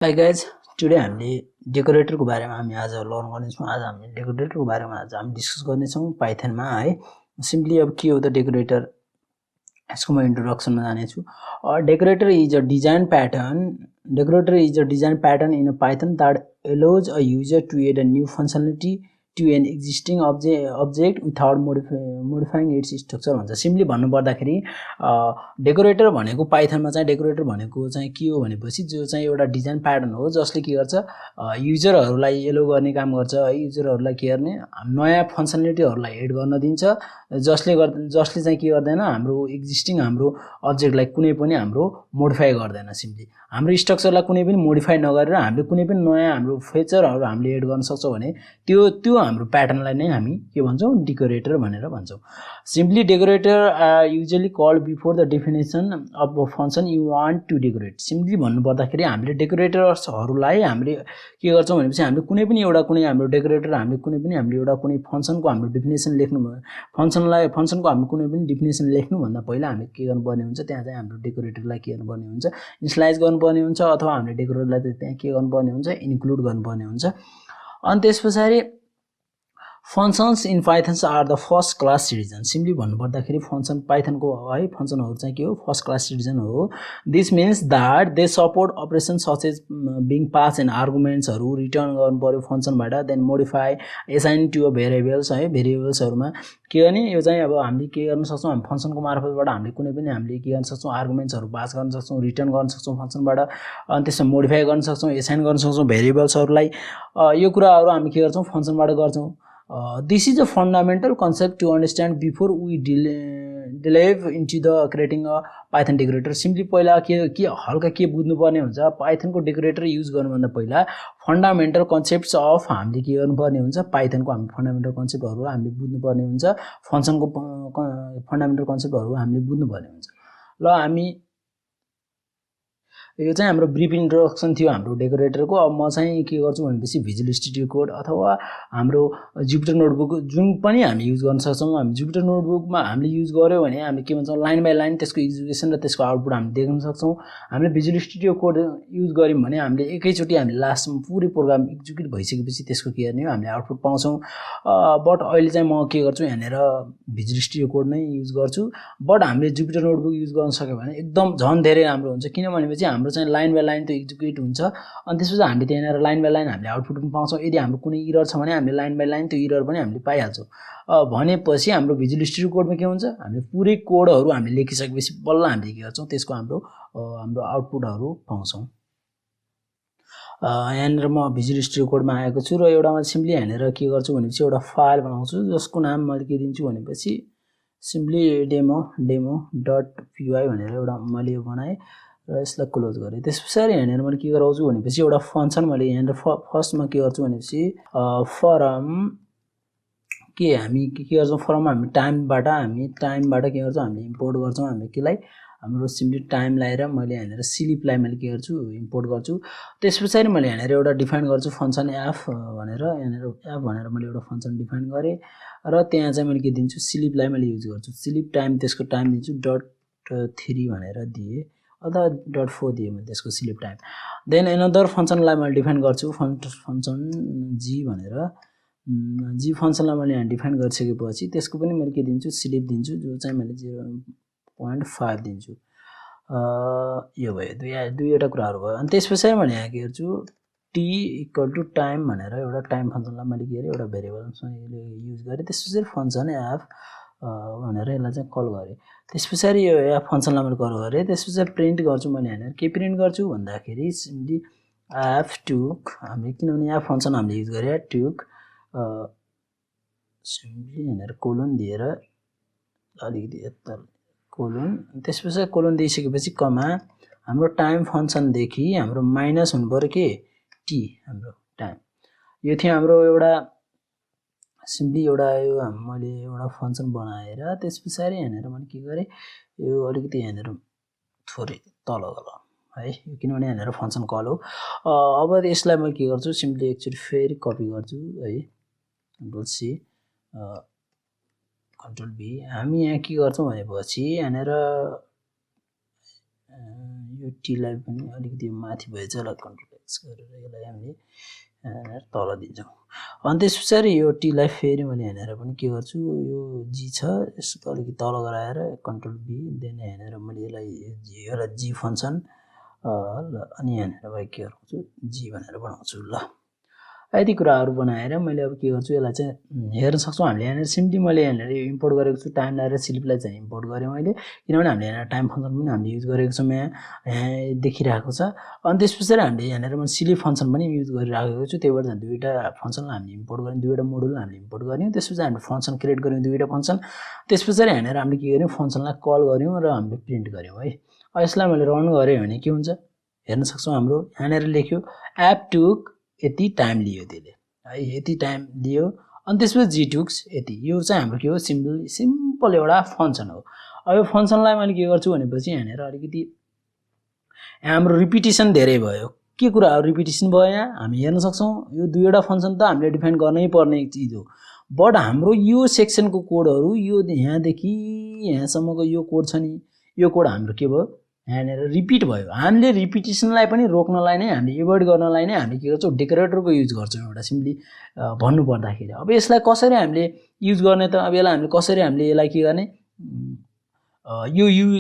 Hi guys today हामीले डेकोरेटरको बारेमा हामी आज लर्न गर्नेछौँ। आज हामी डेकोरेटरको बारेमा आज हामी डिस्कस गर्नेछौँ पाइथनमा है। सिम्पली अब के हो त डेकोरेटर, यसको म इन्ट्रोडक्सनमा जानेछु। Decorator is a design pattern in a Python that allows a user to add a new functionality to an existing object without modifying its structure भन्छ। सिम्पली भन्नुपर्दाखेरि डेकोरेटर भनेको पाइथनमा चाहिँ डेकोरेटर भनेको चाहिँ के हो भनेपछि जो चाहिँ एउटा डिजाइन प्याटर्न हो जसले के गर्छ युजरहरूलाई एलो गर्ने काम गर्छ है। युजरहरूलाई के गर्ने नयाँ फङ्सनालिटीहरूलाई एड गर्न दिन्छ जसले चाहिँ के गर्दैन हाम्रो एक्जिस्टिङ हाम्रो अब्जेक्टलाई कुनै पनि हाम्रो मोडिफाई गर्दैन। सिम्पली हाम्रो स्ट्रक्चरलाई कुनै पनि मोडिफाई नगरेर हामीले कुनै पनि नयाँ हाम्रो फिचरहरू हामीले एड गर्न सक्छौँ भने त्यो हाम्रो प्याटर्नलाई नै हामी के भन्छौँ डेकोरेटर भनेर भन्छौँ। Simply decorator usually called before the definition of a function you want to decorate. Simply भन्नुपर्दाखेरि हामीले डेकोरेटर्सहरूलाई हामीले के गर्छौँ भनेपछि हामीले कुनै पनि हाम्रो डेकोरेटर हामीले एउटा कुनै फङ्सनको हाम्रो डेफिनेसन लेख्नु फङ्सनको हामी कुनै पनि डेफिनेसन लेख्नुभन्दा पहिला हामी के गर्नुपर्ने हुन्छ त्यहाँ चाहिँ हाम्रो डेकोरेटरलाई के गर्नुपर्ने हुन्छ इनिसियलाइज गर्नुपर्ने हुन्छ अथवा हामीले डेकोरेटरलाई त्यहाँ के गर्नुपर्ने हुन्छ इन्क्लुड गर्नुपर्ने हुन्छ। अनि त्यसपछि functions in Pythons are the first class citizen. Simply भन्नुपर्दाखेरि फङ्सन पाइथनको है फङ्सनहरू चाहिँ के हो फर्स्ट क्लास सिटिजन हो। This means that they support operation such as being pass and आर्गुमेन्ट्सहरू रिटर्न गर्नु पऱ्यो फङ्सनबाट, then modify assign to a variables है। भेरिएबल्सहरूमा के गर्ने यो चाहिँ अब हामीले के गर्न सक्छौँ हामी फङ्सनको मार्फतबाट हामीले कुनै पनि हामीले के गर्न सक्छौँ आर्गुमेन्ट्सहरू पास गर्न सक्छौँ, रिटर्न गर्न सक्छौँ फङ्सनबाट, अनि त्यसमा मोडिफाई गर्न सक्छौँ, एसाइन गर्न सक्छौँ भेरिएबल्सहरूलाई। यो कुराहरू हामी के गर्छौँ फङ्सनबाट गर्छौँ। This is a fundamental concept to understand before we delve into the creating a Python decorator. Simply पहिला के हल्का के बुझ्नुपर्ने हुन्छ पाइथनको डेकोरेटर युज गर्नुभन्दा पहिला फन्डामेन्टल कन्सेप्ट्स अफ हामीले के गर्नुपर्ने हुन्छ पाइथनको हामी फन्डामेन्टल कन्सेप्टहरू हामीले बुझ्नुपर्ने हुन्छ, फङ्सनको फन्डामेन्टल कन्सेप्टहरू हामीले बुझ्नुपर्ने हुन्छ। ल हामी यो चाहिँ हाम्रो ब्रिफ इन्ट्रोडक्सन थियो हाम्रो डेकोरेटरको। अब म चाहिँ के गर्छु भनेपछि भिजुअल स्टुडियो कोड अथवा हाम्रो जुपिटर नोटबुक जुन पनि हामी युज गर्न सक्छौँ। हामी जुपिटर नोटबुकमा हामीले युज गऱ्यो भने हामी के भन्छौँ लाइन बाई लाइन त्यसको एक्जिक्युसन र त्यसको आउटपुट हामी देख्न सक्छौँ। हामीले भिजुअल स्टुडियो कोड युज गऱ्यौँ भने हामीले एकैचोटि हामीले लास्टमा पुरै प्रोग्राम एक्जिक्युट भइसकेपछि त्यसको के गर्ने हो हामीले आउटपुट पाउँछौँ। बट अहिले चाहिँ म के गर्छु यहाँनिर भिजुअल स्टुडियो कोड नै युज गर्छु। बट हामीले जुपिटर नोटबुक युज गर्न सक्यो भने एकदम झन् धेरै राम्रो हुन्छ, किनभनेपछि हाम्रो चाहिँ लाइन बाई लाइन त्यो एक्जिक्युट हुन्छ अनि त्यसपछि हामीले त्यहाँनिर लाइन बाई लाइन हामीले आउटपुट पनि पाउँछौँ। यदि हाम्रो कुनै इरर छ भने हामीले लाइन बाई लाइन त्यो इरर पनि हामीले पाइहाल्छौँ। भनेपछि हाम्रो भिजुअल स्टुडियो कोडमा के हुन्छ हामीले पुरै कोडहरू हामीले लेखिसकेपछि बल्ल हामीले के गर्छौँ त्यसको हाम्रो आउटपुटहरू पाउँछौँ। यहाँनिर म भिजुअल स्टुडियो कोडमा आएको छु र एउटामा सिम्पली यहाँनिर के गर्छु भनेपछि एउटा फाइल बनाउँछु जसको नाम मैले के दिन्छु भनेपछि सिम्पली demo.py भनेर एउटा मैले यो बनाएँ र यसलाई क्लोज गरेँ। त्यस पछाडि यहाँनिर मैले के गराउँछु भनेपछि एउटा फङ्सन मैले यहाँनिर फर्स्टमा के गर्छु भनेपछि फरम के हामी के गर्छौँ फरममा हामी टाइमबाट के गर्छौँ हामीले इम्पोर्ट गर्छौँ हामीले केलाई हाम्रो सिम्पली टाइम लगाएर मैले यहाँनिर स्लिपलाई मैले के गर्छु इम्पोर्ट गर्छु। त्यस पछाडि मैले यहाँनिर एउटा डिफाइन गर्छु फङ्सन एफ भनेर, यहाँनिर एफ भनेर मैले एउटा फङ्सन डिफाइन गरेँ र त्यहाँ चाहिँ मैले के दिन्छु स्लिपलाई मैले युज गर्छु। स्लिप टाइम त्यसको टाइम दिन्छु .3 भनेर दिएँ अथवा .4 दिएँ मैले त्यसको स्लिप टाइम। देन एनदर फङ्सनलाई मैले डिफाइन गर्छु फङ्सन जी भनेर, जी फङ्सनलाई मैले यहाँ डिफाइन गरिसकेपछि त्यसको पनि मैले के दिन्छु स्लिप दिन्छु जो चाहिँ मैले 0.5 दिन्छु। यो भयो दुईवटा कुराहरू भयो। अनि त्यस पछाडि मैले यहाँ के गर्छु टी इक्वल टु टाइम भनेर एउटा टाइम फङ्सनलाई मैले के गरेँ एउटा भेरिएबलसँग युज गरेँ। त्यस पछाडि फङ्सन एफ भनेर यसलाई चाहिँ कल गरेँ। त्यस पछाडि यो एफ फङ्सनलाई मैले कल गरेँ। त्यस पछाडि प्रिन्ट गर्छु मैले यहाँनिर के प्रिन्ट गर्छु भन्दाखेरि सिम्पली एफ टुक हामीले किनभने एफ फङ्सन हामीले युज गरेँ टुक सिम्पली यहाँनिर कोलन दिएर अलिकति यता कोलन, त्यस पछाडि कोलन दिइसकेपछि कमा हाम्रो टाइम फङ्सनदेखि हाम्रो माइनस हुनु पऱ्यो के टी हाम्रो टाइम। यो थियो हाम्रो एउटा सिम्पली एउटा यो मैले एउटा फङ्सन बनाएर त्यस पछाडि यहाँनिर मैले के गरेँ यो अलिकति यहाँनिर थोरै तल गरौँ है किनभने यहाँनिर फङ्सन कल हो। अब यसलाई म के गर्छु सिम्पली एकचोटि फेरि कपी गर्छु है कन्ट्रोल सी कन्ट्रोल बी। हामी यहाँ के गर्छौँ भनेपछि यहाँनिर यो टीलाई पनि अलिकति माथि भएछ ल कन्ट्रोल फिक्स गरेर यसलाई हामीले यहाँनिर तल दिन्छौँ। अनि त्यस पछाडि यो टीलाई फेरि मैले यहाँनिर पनि के गर्छु, यो जी छ यसको अलिकति तल गराएर कन्ट्रोल बी देन यहाँनिर मैले यसलाई एउटा जी फङ्सन ल अनि यहाँनिर मैले के गराउँछु जी भनेर बनाउँछु। ल यति कुराहरू बनाएर मैले अब के गर्छु, यसलाई चाहिँ हेर्न सक्छौँ हामीले यहाँनिर सिम्पली मैले यहाँनिर इम्पोर्ट गरेको छु टाइम लगाएर स्लिपलाई चाहिँ इम्पोर्ट गरेँ मैले, किनभने हामीले यहाँनिर टाइम फङ्सन पनि हामीले युज गरेको छौँ यहाँ देखिरहेको छ। अनि त्यस पछाडि हामीले यहाँनिर म स्लिप फङ्सन पनि युज गरिराखेको छु, त्यही भएर चाहिँ दुईवटा फङ्सनलाई हामीले इम्पोर्ट गऱ्यौँ, दुईवटा मोडुललाई हामीले इम्पोर्ट गऱ्यौँ। त्यसपछि हामीले फङ्सन क्रिएट गऱ्यौँ दुईवटा फङ्सन, त्यस पछाडि यहाँनिर हामीले के गर्यौँ फङ्सनलाई कल गऱ्यौँ र हामीले प्रिन्ट गऱ्यौँ है। यसलाई मैले रन गरेँ भने के हुन्छ हेर्न सक्छौँ, हाम्रो यहाँनिर लेख्यो एप टुक यति टाइम लियो त्यसले है, यति टाइम लियो। अनि त्यसपछि जी टुक्स यति, यो चाहिँ हाम्रो के हो सिम्पल एउटा फङ्सन हो। अब यो फङ्सनलाई मैले के गर्छु भनेपछि यहाँनिर अलिकति हाम्रो रिपिटेसन धेरै भयो, के कुराहरू रिपिटेसन भयो यहाँ हामी हेर्न सक्छौँ। यो दुईवटा फङ्सन त हामीले डिफाइन गर्नै पर्ने चिज हो, बट हाम्रो यो सेक्सनको कोडहरू यो यहाँदेखि यहाँसम्मको यो कोड छ नि, यो कोड हाम्रो के भयो यहाँनिर रिपिट भयो। हामीले रिपिटेसनलाई पनि रोक्नलाई नै हामीले एभोइड गर्नलाई नै हामीले के गर्छौँ डेकोरेटरको युज गर्छौँ एउटा सिम्पली भन्नु पर्दाखेरि। अब यसलाई कसरी हामीले युज गर्ने त, अब यसलाई हामीले कसरी हामीले यसलाई के गर्ने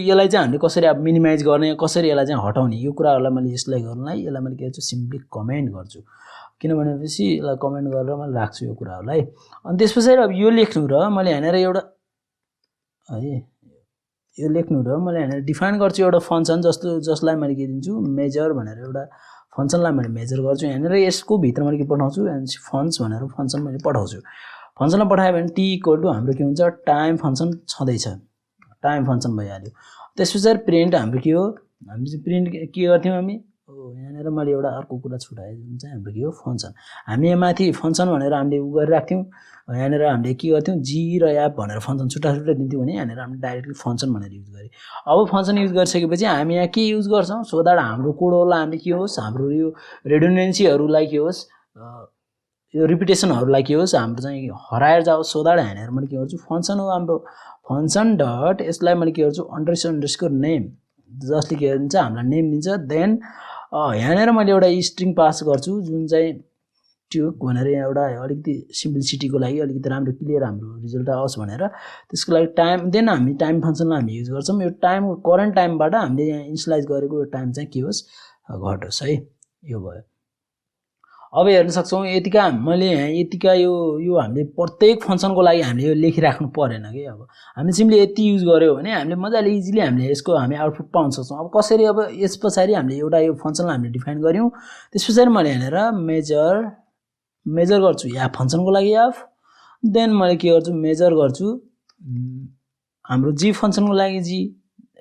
यसलाई चाहिँ हामीले कसरी अब मिनिमाइज गर्ने, कसरी यसलाई चाहिँ हटाउने, यो कुराहरूलाई मैले यसलाई गर्नलाई यसलाई मैले के गर्छु सिम्पली कमेन्ट गर्छु, किनभनेपछि यसलाई कमेन्ट गरेर मैले राख्छु यो कुराहरूलाई। अनि त्यस पछाडि अब यो लेख्नु र मैले यहाँनिर एउटा है यो लेख्नु र मैले यहाँनिर डिफाइन गर्छु एउटा फङ्सन जसलाई मैले के दिन्छु मेजर भनेर एउटा फङ्सनलाई मैले मेजर गर्छु। यहाँनिर यसको भित्र मैले के पठाउँछु फन्स भनेर फङ्सन मैले पठाउँछु। फङ्सनलाई पठायो भने टी इक्वल टु हाम्रो के हुन्छ टाइम फङ्सन छँदैछ, टाइम फङ्सन भइहाल्यो। त्यस पछाडि प्रिन्ट हाम्रो के हो, हामी चाहिँ प्रिन्ट के गर्थ्यौँ हामी यहाँनिर मैले एउटा अर्को कुरा छुटाएँ जुन चाहिँ हाम्रो के हो फङ्सन। हामी यहाँ माथि फङ्सन भनेर हामीले उ गरिराख्थ्यौँ, यहाँनिर हामीले के गर्थ्यौँ जी र एप भनेर फङ्सन छुट्टा दिन्थ्यौँ भने यहाँनिर हामीले डाइरेक्टली फङ्सन भनेर युज गरेँ। अब फङ्सन युज गरिसकेपछि हामी यहाँ के युज गर्छौँ सो द्याट हाम्रो कोडहरूलाई हामीले के होस् हाम्रो यो रेडन्डेन्सीहरूलाई के होस् यो रिपिटेसनहरूलाई के होस् हाम्रो चाहिँ हराएर जाओस्, सो द्याट यहाँनिर मैले के गर्छु फङ्सन हो हाम्रो फङ्सन डट यसलाई मैले के गर्छु अन्डरस्कोर नेम जसले के हुन्छ हामीलाई नेम दिन्छ। देन यहाँनिर मैले एउटा स्ट्रिङ पास गर्छु जुन चाहिँ ट्युक भनेर यहाँ एउटा अलिकति सिम्प्लिसिटीको लागि अलिकति राम्रो क्लियर हाम्रो रिजल्ट आओस् भनेर त्यसको लागि टाइम देन हामी टाइम फङ्सनलाई हामी युज गर्छौँ। यो टाइम करेन्ट टाइमबाट हामीले यहाँ इनिसियलाइज गरेको यो टाइम चाहिँ के होस् घटोस् है, यो भयो। अब हेर्न सक्छौँ यतिका मैले यहाँ यतिका यो हामीले प्रत्येक फङ्सनको लागि हामीले यो लेखिराख्नु परेन कि। अब हामीले सिम्पली यति युज गऱ्यो भने हामीले मजाले इजिली हामीले यसको हामी आउटपुट पाउन सक्छौँ। अब कसरी, अब यस पछाडि हामीले एउटा यो फङ्सनलाई हामीले डिफाइन गऱ्यौँ, त्यस पछाडि मैले यहाँनिर मेजर गर्छु या फङ्सनको लागि एफ, देन मैले के गर्छु मेजर गर्छु हाम्रो जी फङ्सनको लागि जी।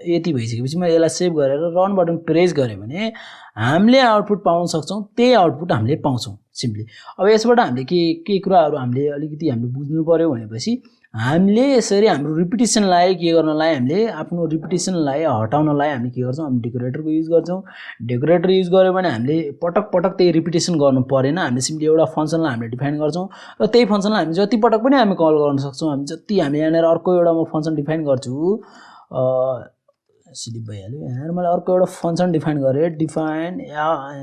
यति भइसकेपछि मैले यसलाई सेभ गरेर रन बटन प्रेस गरेँ भने हामीले आउटपुट पाउन सक्छौँ, त्यही आउटपुट हामीले पाउँछौँ सिम्पली। अब यसबाट हामीले के कुराहरू हामीले अलिकति हामीले बुझ्नु पऱ्यो भनेपछि हामीले यसरी हाम्रो रिपिटेसनलाई के गर्नलाई हामीले आफ्नो रिपिटेसनलाई हटाउनलाई हामीले के गर्छौँ हामी डेकोरेटरको युज गर्छौँ। डेकोरेटर युज गऱ्यो भने हामीले पटक पटक त्यही रिपिटेसन गर्नु परेन, हामीले सिम्पली एउटा फङ्सनलाई हामीले डिफाइन गर्छौँ र त्यही फङ्सनलाई हामी जति पटक पनि हामी कल गर्न सक्छौँ। हामी जति हामी यहाँनिर अर्को एउटा म फङ्सन डिफाइन गर्छु स्लिप भइहाल्यो, यहाँनिर मैले अर्को एउटा फङ्सन डिफाइन गरेँ डिफाइन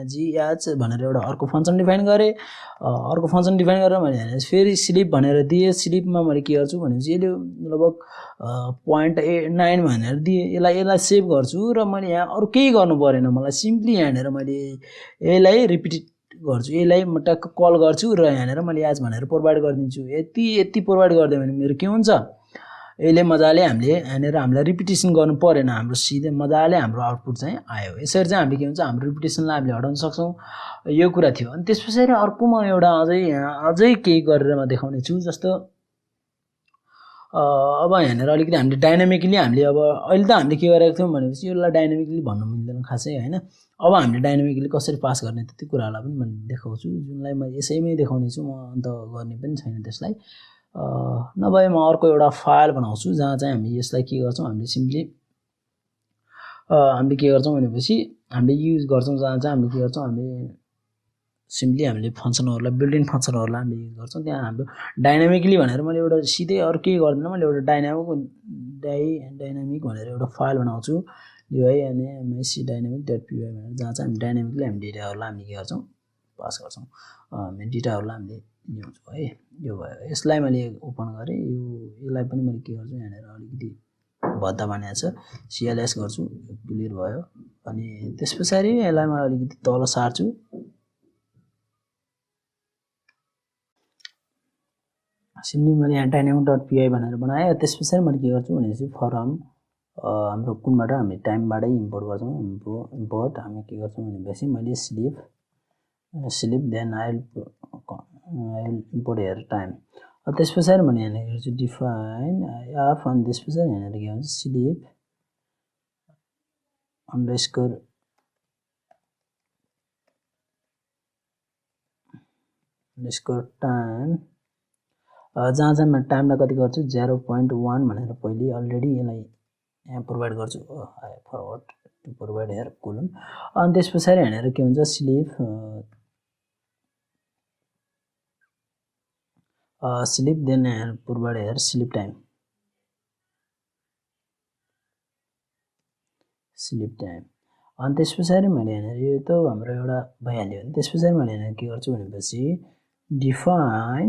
जिएच भनेर एउटा अर्को फङ्सन डिफाइन गरेँ। अर्को फङ्सन डिफाइन गरेर मैले यहाँनिर फेरि स्लिप भनेर दिएँ। स्लिपमा मैले के गर्छु भनेपछि यसले लगभग 0.9 भनेर दिएँ, यसलाई सेभ गर्छु र मैले यहाँ अरू केही गर्नु परेन, मलाई सिम्पली यहाँनिर मैले यसलाई रिपिट गर्छु, यसलाई म टक्क कल गर्छु र यहाँनिर मैले एज भनेर प्रोभाइड गरिदिन्छु। यति प्रोभाइड गरिदियो भने मेरो के हुन्छ यसले मजाले हामीले यहाँनिर हामीलाई रिपिटेसन गर्नु परेन, हाम्रो सिधै मजाले हाम्रो आउटपुट चाहिँ आयो। यसरी चाहिँ हामीले के हुन्छ हाम्रो रिपिटेसनलाई हामीले हटाउन सक्छौँ, यो कुरा थियो। अनि त्यस पछाडि अर्को म एउटा अझै केही गरेर म देखाउने छु। जस्तो अब यहाँनिर अलिकति हामीले डाइनामिकली हामीले अब अहिले त हामीले के गरेको थियौँ भनेपछि यसलाई डाइनामिकली भन्नु मिल्दैन खासै होइन। अब हामीले डाइनामिकली कसरी पास गर्ने त्यो कुराहरूलाई पनि मैले देखाउँछु, जुनलाई म यसैमै देखाउने छु, म अन्त गर्ने पनि छैन त्यसलाई। नभए म अर्को एउटा फाइल बनाउँछु जहाँ चाहिँ हामी यसलाई के गर्छौँ हामीले सिम्पली हामीले के गर्छौँ भनेपछि हामीले युज गर्छौँ, जहाँ चाहिँ हामीले के गर्छौँ हामीले सिम्पली हामीले फङ्सनहरूलाई बिल्ट इन फङ्सनहरूलाई हामीले युज गर्छौँ। त्यहाँ हाम्रो डाइनामिकली भनेर मैले एउटा सिधै अरू केही गर्दिनँ, मैले एउटा डाइनामिक भनेर एउटा फाइल बनाउँछु। डिवाई अनि एमआइसी डाइनामिक डट पिवाई भनेर जहाँ चाहिँ हामी डाइनामिकली हामी डेटाहरूलाई हामीले के गर्छौँ पास गर्छौँ डेटाहरूलाई हामीले ल्याउँछौँ है। यो भयो। यसलाई मैले ओपन गरेँ, यसलाई पनि मैले के गर्छु यहाँनिर अलिकति भद्दा बनाएको छ, सिएलएस गर्छु, क्लियर भयो। अनि त्यस पछाडि यसलाई म अलिकति तल सार्छु। सिम्पली मैले यहाँ डाइनामिक डट पिवाई भनेर बनाएँ। त्यस पछाडि मैले के गर्छु भनेपछि फर्म हाम्रो कुनबाट हामी टाइमबाटै इम्पोर्ट गर्छौँ। इम्पोर्ट हामी के गर्छौँ भनेपछि मैले sleep then I will import here time. त्यस पछाडि मैले यहाँनिर गर्छु डिफाइन एफ अनि त्यस पछाडि यहाँनिर के भन्छ स्लिप अन्डरस्कोर टाइम, जहाँ चाहिँ मैले टाइमलाई कति गर्छु 0.1 भनेर पहिले अलरेडी यसलाई यहाँ प्रोभाइड गर्छु। Forward to provide here colon. अनि त्यस पछाडि यहाँनिर के हुन्छ sleep then provide here sleep time अनि त्यस पछाडि मैले यहाँनिर यो त हाम्रो एउटा भइहाल्यो। अनि त्यस पछाडि मैले यहाँनिर के गर्छु भनेपछि डिफाइन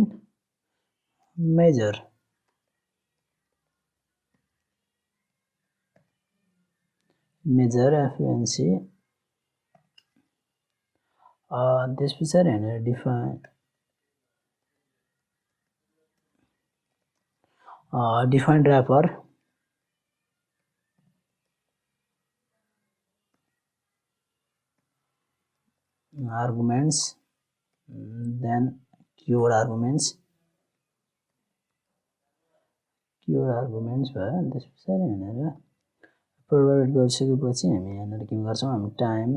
मेजर एफिसिएन्सी, त्यस पछाडि यहाँनिर define rapper arguments, then keyword arguments भयो। अनि त्यस पछाडि यहाँनिर प्रोभाइड गरिसकेपछि हामी यहाँनिर के गर्छौँ हामी time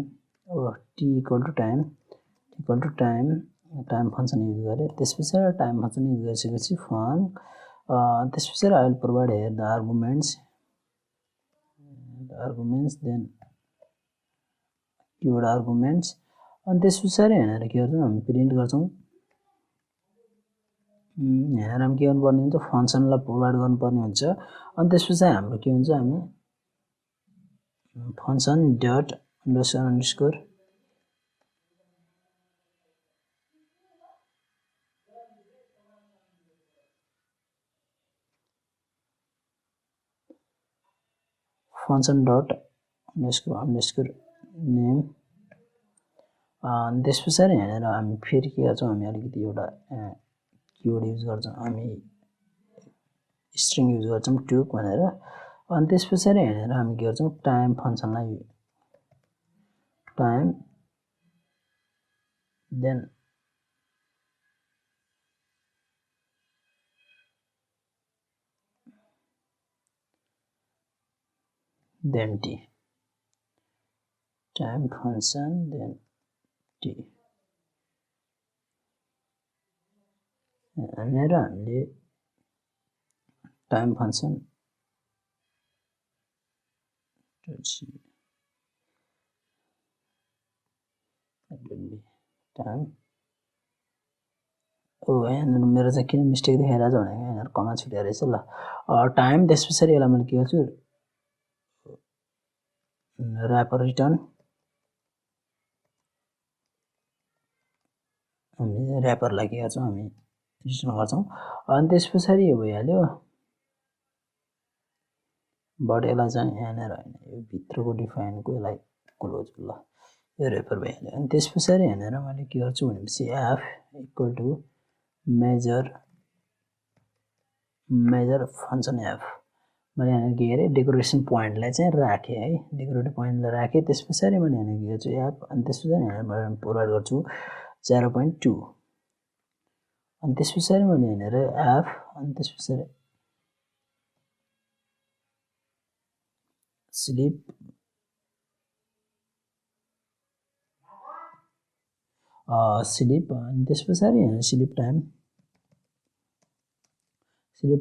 T equal to time function use गरेँ। त्यस पछाडि टाइम फङ्सन युज गरिसकेपछि त्यस पछाडि I will provide here the arguments then keyword arguments. अनि त्यस पछाडि यहाँनिर के गर्छौँ हामी प्रिन्ट गर्छौँ। यहाँनिर हामी के गर्नुपर्ने हुन्छ फङ्सनलाई प्रोभाइड गर्नुपर्ने हुन्छ। अनि त्यस पछाडि हाम्रो के हुन्छ हामी function dot underscore function dot underscore name. त्यस पछाडि यहाँनिर हामी फेरि के गर्छौँ हामी अलिकति एउटा कीवर्ड युज गर्छौँ, हामी स्ट्रिङ युज गर्छौँ ट्युब भनेर। अनि त्यस पछाडि यहाँनिर हामी के गर्छौँ टाइम फङ्सनलाई time then T time function then T. यहाँनिर हामीले टाइम फङ्सन टाइम यहाँनिर मेरो चाहिँ किन मिस्टेक देखाइरहेछ भनेको यहाँनिर कमा छुट्या रहेछ ल टाइम। त्यस पछाडि यसलाई मैले के गर्छु ऱ्यापर रिटर्न, हामी ऱ्यापरलाई के गर्छौँ हामी रिटर्न गर्छौँ। अनि त्यस पछाडि यो भइहाल्यो। बट यसलाई चाहिँ यहाँनिर होइन यो भित्रको डिफाइनको यसलाई क्लोज ल यो ऱ्यापर भइहाल्यो। अनि त्यस पछाडि यहाँनिर मैले के गर्छु भनेपछि F equal to major function F मैले यहाँनिर के गरेँ डेकोरेसन पोइन्टलाई चाहिँ राखेँ है, डेकोरेटिभ पोइन्टलाई राखेँ। त्यस पछाडि मैले यहाँनिर के गर्छु एफ अनि त्यस पछाडि यहाँनिर प्रोभाइड गर्छु 0.2 अनि त्यस पछाडि मैले यहाँनिर एफ अनि त्यस पछाडि स्लिप अनि त्यस पछाडि यहाँ sleep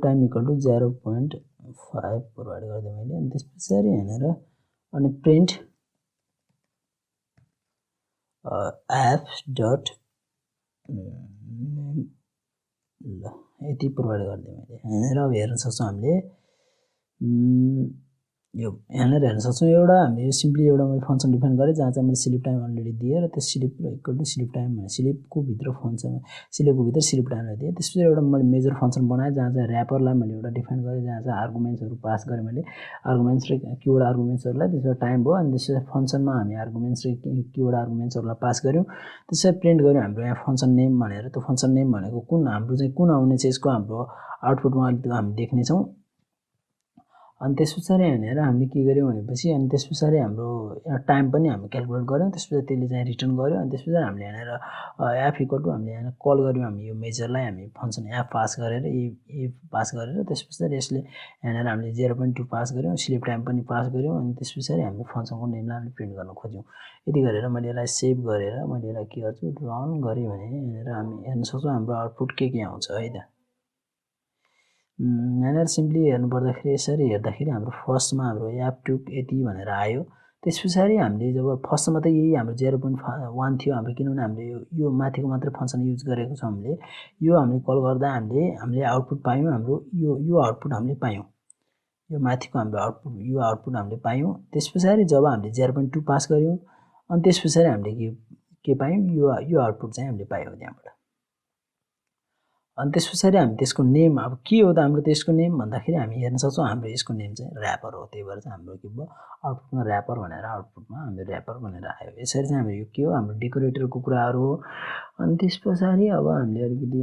time equal to 0.5 provide गरिदिएँ मैले। अनि त्यस पछाडि यहाँनिर अनि प्रिन्ट एफ डट ल यति प्रोभाइड गरिदिएँ मैले। यहाँनिर अब हेर्न सक्छौँ हामीले यो यहाँनिर हेर्न सक्छौँ एउटा हामीले यो सिम्पली एउटा मैले फङ्सन डिफाइन गरेँ जहाँ चाहिँ मैले स्लिप टाइम अलरेडी दिएँ र त्यो sleep equal to sleep time भने स्लिपको भित्र फङ्सन स्लिपको भित्र स्लिप टाइमलाई दिएँ। त्यसपछि एउटा मैले मेजर फङ्सन बनाएँ जहाँ चाहिँ ऱ्यापरलाई मैले एउटा डिफाइन गरेँ जहाँ चाहिँ आर्गुमेन्ट्सहरू पास गरेँ मैले आर्गुमेन्ट्स र किवर्ड आर्गुमेन्ट्सहरूलाई त्यसबाट टाइम भयो अनि त्यसपछि फङ्सनमा हामी आर्गुमेन्ट्स र किवर्ड आर्गुमेन्ट्सहरूलाई पास गऱ्यौँ त्यसपछि प्रिन्ट गऱ्यौँ हाम्रो यहाँ फङ्सन नेम भनेर त्यो फङ्सन नेम भनेको कुन हाम्रो चाहिँ कुन आउने चाहिँ यसको हाम्रो आउटपुटमा अहिले हामी देख्नेछौँ। अनि त्यस पछाडि यहाँनिर हामीले के गर्यौँ भनेपछि अनि त्यस पछाडि हाम्रो टाइम पनि हामी क्यालकुलेट गऱ्यौँ त्यस पछाडि त्यसले चाहिँ रिटर्न गर्यो अनि त्यस पछाडि हामीले यहाँनिर एफ इक्वल टु हामीले यहाँ कल गर्यौँ हामी यो मेजरलाई हामी फङ्सन एफ पास गरेर ए पास गरेर त्यस पछाडि यसले यहाँनिर हामीले 0.2 पास गऱ्यौँ स्लिप टाइम पनि पास गऱ्यौँ अनि त्यस पछाडि हामीले फङ्सनको नेमलाई हामीले प्रिन्ट गर्न खोज्यौँ। यति गरेर मैले यसलाई सेभ गरेर मैले यसलाई के गर्छु रन गरेँ भने यहाँनिर हामी हेर्न सक्छौँ हाम्रो आउटपुट के आउँछ है त। यहाँनिर सिम्पली हेर्नुपर्दाखेरि यसरी हेर्दाखेरि हाम्रो फर्स्टमा हाम्रो एप टुक यति भनेर आयो त्यस पछाडि हामीले जब फर्स्टमा त यही हाम्रो 0.1 थियो हाम्रो किनभने हामीले यो माथिको मात्रै फङ्सन युज गरेको छौँ हामीले यो हामीले कल गर्दा हामीले आउटपुट पायौँ हाम्रो यो आउटपुट हामीले पायौँ यो माथिको हाम्रो आउटपुट हामीले पायौँ। त्यस पछाडि जब हामीले 0.2 पास गऱ्यौँ अनि त्यस पछाडि हामीले के पायौँ यो आउटपुट चाहिँ हामीले पायौँ त्यहाँबाट। अनि त्यस पछाडि हामी त्यसको नेम अब के हो त हाम्रो त्यसको नेम भन्दाखेरि हामी हेर्न सक्छौँ हाम्रो यसको नेम चाहिँ ऱ्यापर हो त्यही भएर चाहिँ हाम्रो के भयो आउटपुटमा ऱ्यापर भनेर आउटपुटमा हाम्रो ऱ्यापर भनेर आयो। यसरी चाहिँ हाम्रो यो के हो हाम्रो डेकोरेटरको कुराहरू हो। अनि त्यस पछाडि अब हामीले अलिकति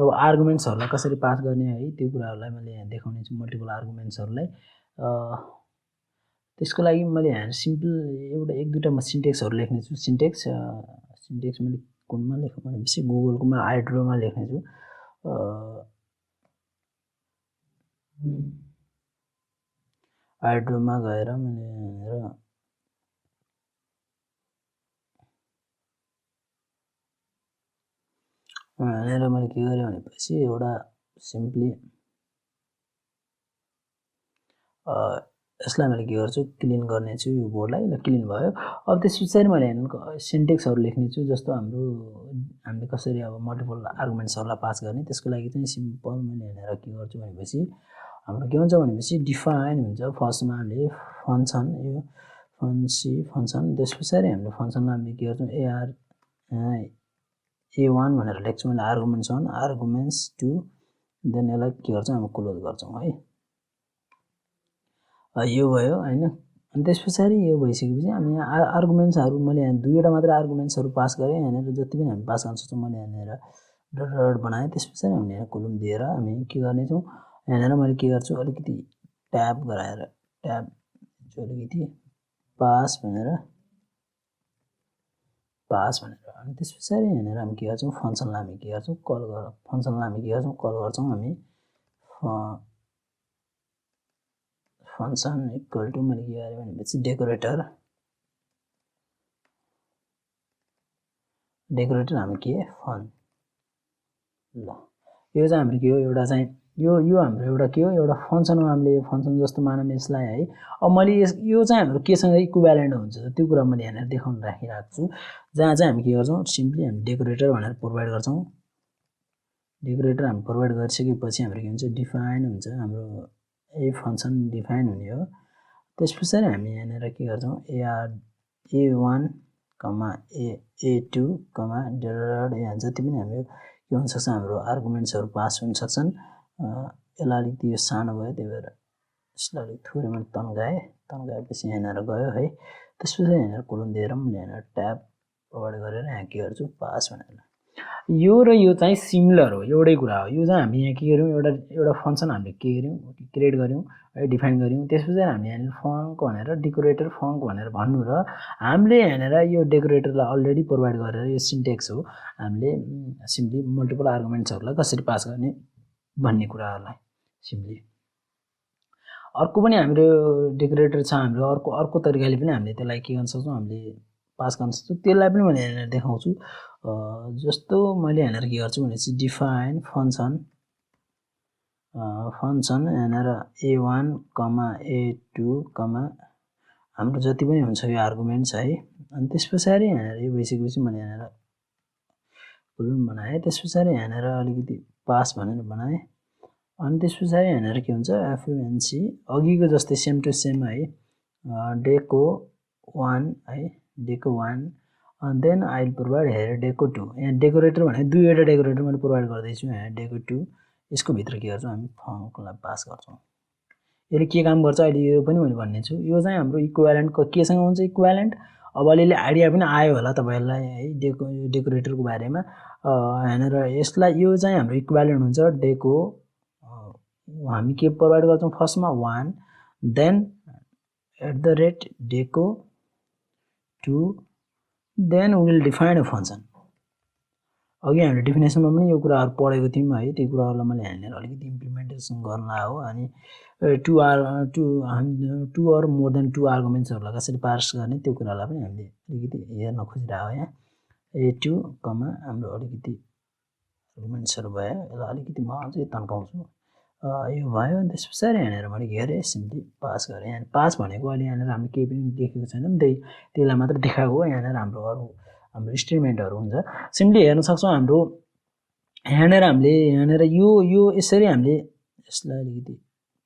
अब आर्गुमेन्ट्सहरूलाई कसरी पास गर्ने है त्यो कुराहरूलाई मैले यहाँ देखाउने छु मल्टिपल आर्गुमेन्ट्सहरूलाई। त्यसको लागि मैले यहाँ सिम्पल एउटा एक दुईवटा म सिन्टेक्सहरू लेख्ने छु सिन्टेक्स मैले कुनमा लेखौँ भनेपछि गुगलकोमा आइड्रोमा लेख्ने छु आइड्रोमा गएर मैले यहाँनिर मैले के गरेँ भनेपछि एउटा सिम्पली यसलाई मैले के गर्छु क्लिन गर्नेछु यो बोर्डलाई ल क्लिन भयो। अब त्यस पछाडि मैले सिन्टेक्सहरू लेख्ने छु जस्तो हामीले कसरी अब मल्टिपल आर्गुमेन्ट्सहरूलाई पास गर्ने त्यसको लागि चाहिँ सिम्पल मैले यहाँनिर के गर्छु भनेपछि हाम्रो के हुन्छ भनेपछि डिफाइन हुन्छ फर्स्टमा हामीले फङ्सन यो फङ्सन त्यस पछाडि हामीले फङ्सनलाई हामीले के गर्छौँ A1 भनेर लेख्छौँ मैले आर्गुमेन्ट्स 1 आर्गुमेन्ट्स 2 देन यसलाई के गर्छौँ हामी क्लोज गर्छौँ है यो भयो हैन। अनि त्यस पछाडि यो भइसकेपछि हामी यहाँ आर्गुमेन्ट्सहरू मैले यहाँ दुईवटा मात्र आर्गुमेन्ट्सहरू पास गरेँ यहाँनिर जति पनि हामी पास गर्न सक्छौँ मैले यहाँनिर डट बनाएँ। त्यस पछाडि हामीले यहाँ कोलम दिएर हामी के गर्नेछौँ यहाँनिर मैले के गर्छु अलिकति ट्याब गराएर ट्याब अलिकति पास भनेर अनि त्यस पछाडि यहाँनिर हामी के गर्छौँ फङ्सनलाई हामी के गर्छौँ कल गर्छौँ हामी फङ्सन इक्वल टु मैले के गरेँ भनेपछि डेकोरेटर हामी के फन ल यो चाहिँ हाम्रो के हो एउटा चाहिँ यो हाम्रो एउटा के हो एउटा फङ्सन हो हामीले यो फङ्सन जस्तो मानौँ यसलाई है। अब मैले यो चाहिँ हाम्रो केसँग इक्विभ्यालेन्ट हुन्छ त्यो कुरा मैले यहाँनिर देखाउन राखिरहेको छु जहाँ चाहिँ हामी के गर्छौँ सिम्पली हामी डेकोरेटर भनेर प्रोभाइड गर्छौँ। डेकोरेटर हामी प्रोभाइड गरिसकेपछि हाम्रो के हुन्छ डिफाइन हुन्छ हाम्रो ए फङ्सन डिफाइन हुने हो। त्यस पछाडि हामी यहाँनिर के गर्छौँ A1 A2 डट यहाँ जति पनि हाम्रो के हुनसक्छ हाम्रो आर्गुमेन्ट्सहरू पास हुन सक्छन्। यसलाई अलिकति यो सानो भयो त्यही भएर यसलाई अलिक थोरै मैले तन्काएपछि यहाँनिर गयो है। त्यस पछाडि यहाँनिर कोलम दिएर मैले यहाँनिर ट्याब प्रोभाइड गरेर यहाँ के गर्छु पास भनेर यो र यो चाहिँ सिमिलर हो एउटै कुरा हो। यो चाहिँ हामी यहाँ के गर्यौँ एउटा फङ्सन हामीले के गर्यौँ क्रिएट गर्यौँ है डिफाइन गर्यौँ। त्यस पछाडि हामीले यहाँनिर फङ्क भनेर डेकोरेटर फङ्क भनेर भन्नु र हामीले यहाँनिर यो डेकोरेटरलाई अलरेडी प्रोभाइड गरेर यो सिन्टेक्स हो हामीले सिम्पली मल्टिपल आर्गुमेन्ट्सहरूलाई कसरी पास गर्ने भन्ने कुराहरूलाई सिम्पली अर्को पनि हाम्रो डेकोरेटर छ हाम्रो अर्को तरिकाले पनि हामीले त्यसलाई के गर्न सक्छौँ हामीले पास गर्न सक्छौँ त्यसलाई पनि मैले यहाँनिर देखाउँछु। जस्तो मैले यहाँनिर के गर्छु भनेपछि डिफाइन फङ्सन यहाँनिर A1 A2 हाम्रो जति पनि हुन्छ यो आर्गुमेन्ट्स है। अनि त्यस पछाडि यहाँनिर यो भइसकेपछि मैले यहाँनिर कोलम बनाएँ। त्यस पछाडि यहाँनिर अलिकति पास भनेर बनाएँ अनि त्यस पछाडि यहाँनिर के हुन्छ एफयुएनसी अघिको जस्तै सेम टु सेम है डेको 1 है डेको 1 and then I'll provide here डेको 2 यहाँ डेकोरेटर भने दुईवटा डेकोरेटर मैले प्रोभाइड गर्दैछु यहाँ डेको 2 यसको भित्र के गर्छौँ हामी फङ्कलाई पास गर्छौँ यसले के काम गर्छ अहिले यो पनि मैले भन्ने छु यो चाहिँ हाम्रो इक्विभ्यालेन्ट केसँग हुन्छ इक्विभ्यालेन्ट अब अलिअलि आइडिया पनि आयो होला तपाईहरुलाई है डेकोरेटरको बारेमा यहाँनिर यसलाई यो चाहिँ हाम्रो इक्विभ्यालेन्ट हुन्छ डेको हामी के प्रोभाइड गर्छौँ फर्स्टमा 1 then @deco 2 then we will define a function अघि हामीले डेफिनेसनमा पनि यो कुराहरु पढेको थियौं है त्यो कुराहरुलाई मैले यहाँनिर अलिकति इम्प्लिमेन्टेसन गर्न हो अनि 2 or more than 2 आर्गुमेन्ट्सहरुलाई कसरी पास गर्ने त्यो कुरालाई पनि हामीले अलिकति हेर्न खोजिरहेको यहाँ a2 हाम्रो अलिकति आर्गुमेन्ट्सहरु भयो यसलाई अलिकति म अझै तन्काउँछु यो भयो अनि त्यसपछि यहाँनिर मैले के गरे सिम्पली पास गरे यहाँ पास भनेको अहिले यहाँनिर हामी केही पनि लेखेको छैनौं त्यसलाई मात्र देखाएको हो यहाँनिर हाम्रो स्टेटमेन्टहरु हुन्छ सिम्पली हेर्न सक्छौं हाम्रो यहाँनिर यो यसरी हामीले यसलाई अलिकति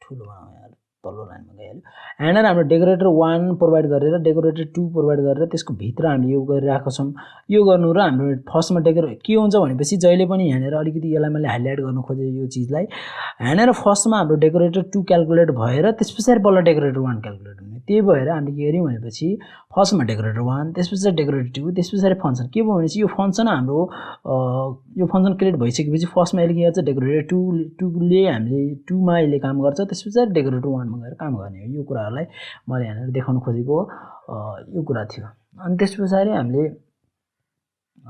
ठुलो बनाउँ यहाँ तल्लो लाइनमा गइहाल्यो यहाँनिर हाम्रो डेकोरेटर 1 प्रोभाइड गरेर डेकोरेटर 2 प्रोभाइड गरेर त्यसको भित्र हामीले यो गरिरहेको छौं यो गर्नु र हाम्रो फर्स्टमा डेकोरेटर के हुन्छ भनेपछि जहिले पनि यहाँनिर अलिकति यसलाई मैले हाइलाइट गर्न खोजे यो चीजलाई यहाँनिर फर्स्टमा हाम्रो डेकोरेटर 2 क्याल्कुलेट भएर त्यसपछि बल्ल डेकोरेटर 1 क्याल्कुलेट हुने त्यही भएर हामीले के गर्यौं भनेपछि फर्स्टमा डेकोरेटर 1 त्यसपछि डेकोरेटर 2 त्यसपछि फंक्सन के भयो भनेपछि यो फंक्सन हाम्रो यो फंक्सन क्रिएट भइसकेपछि फर्स्टमा यसले के गर्छ डेकोरेटर 2 ले हामीले 2 मा यसले काम गर्छ त्यसपछि डेकोरेटर 1 मा गएर काम गर्ने हो यो कुराहरुलाई मैले यहाँनिर देखाउन खोजेको यो कुरा थियो अनि त्यसपछि हामीले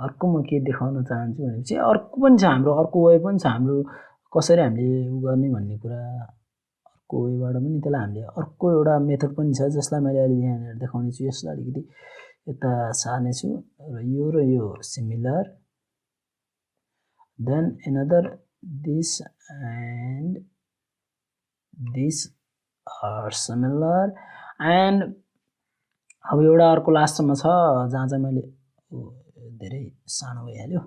अर्को म के देखाउन चाहन्छु भनेपछि अर्को पनि छ हाम्रो अर्को वे पनि छ हाम्रो कसरी हामीले उ गर्ने भन्ने कुरा अर्को वेबाट पनि त्यसलाई हामीले अर्को एउटा मेथड पनि छ जसलाई मैले अहिले यहाँ देखाउने छु यसलाई अलिकति यता सार्ने छु र यो similar then another this and this are similar and अब एउटा अर्को लास्टमा छ जहाँ चाहिँ मैले धेरै सानो भइहाल्यो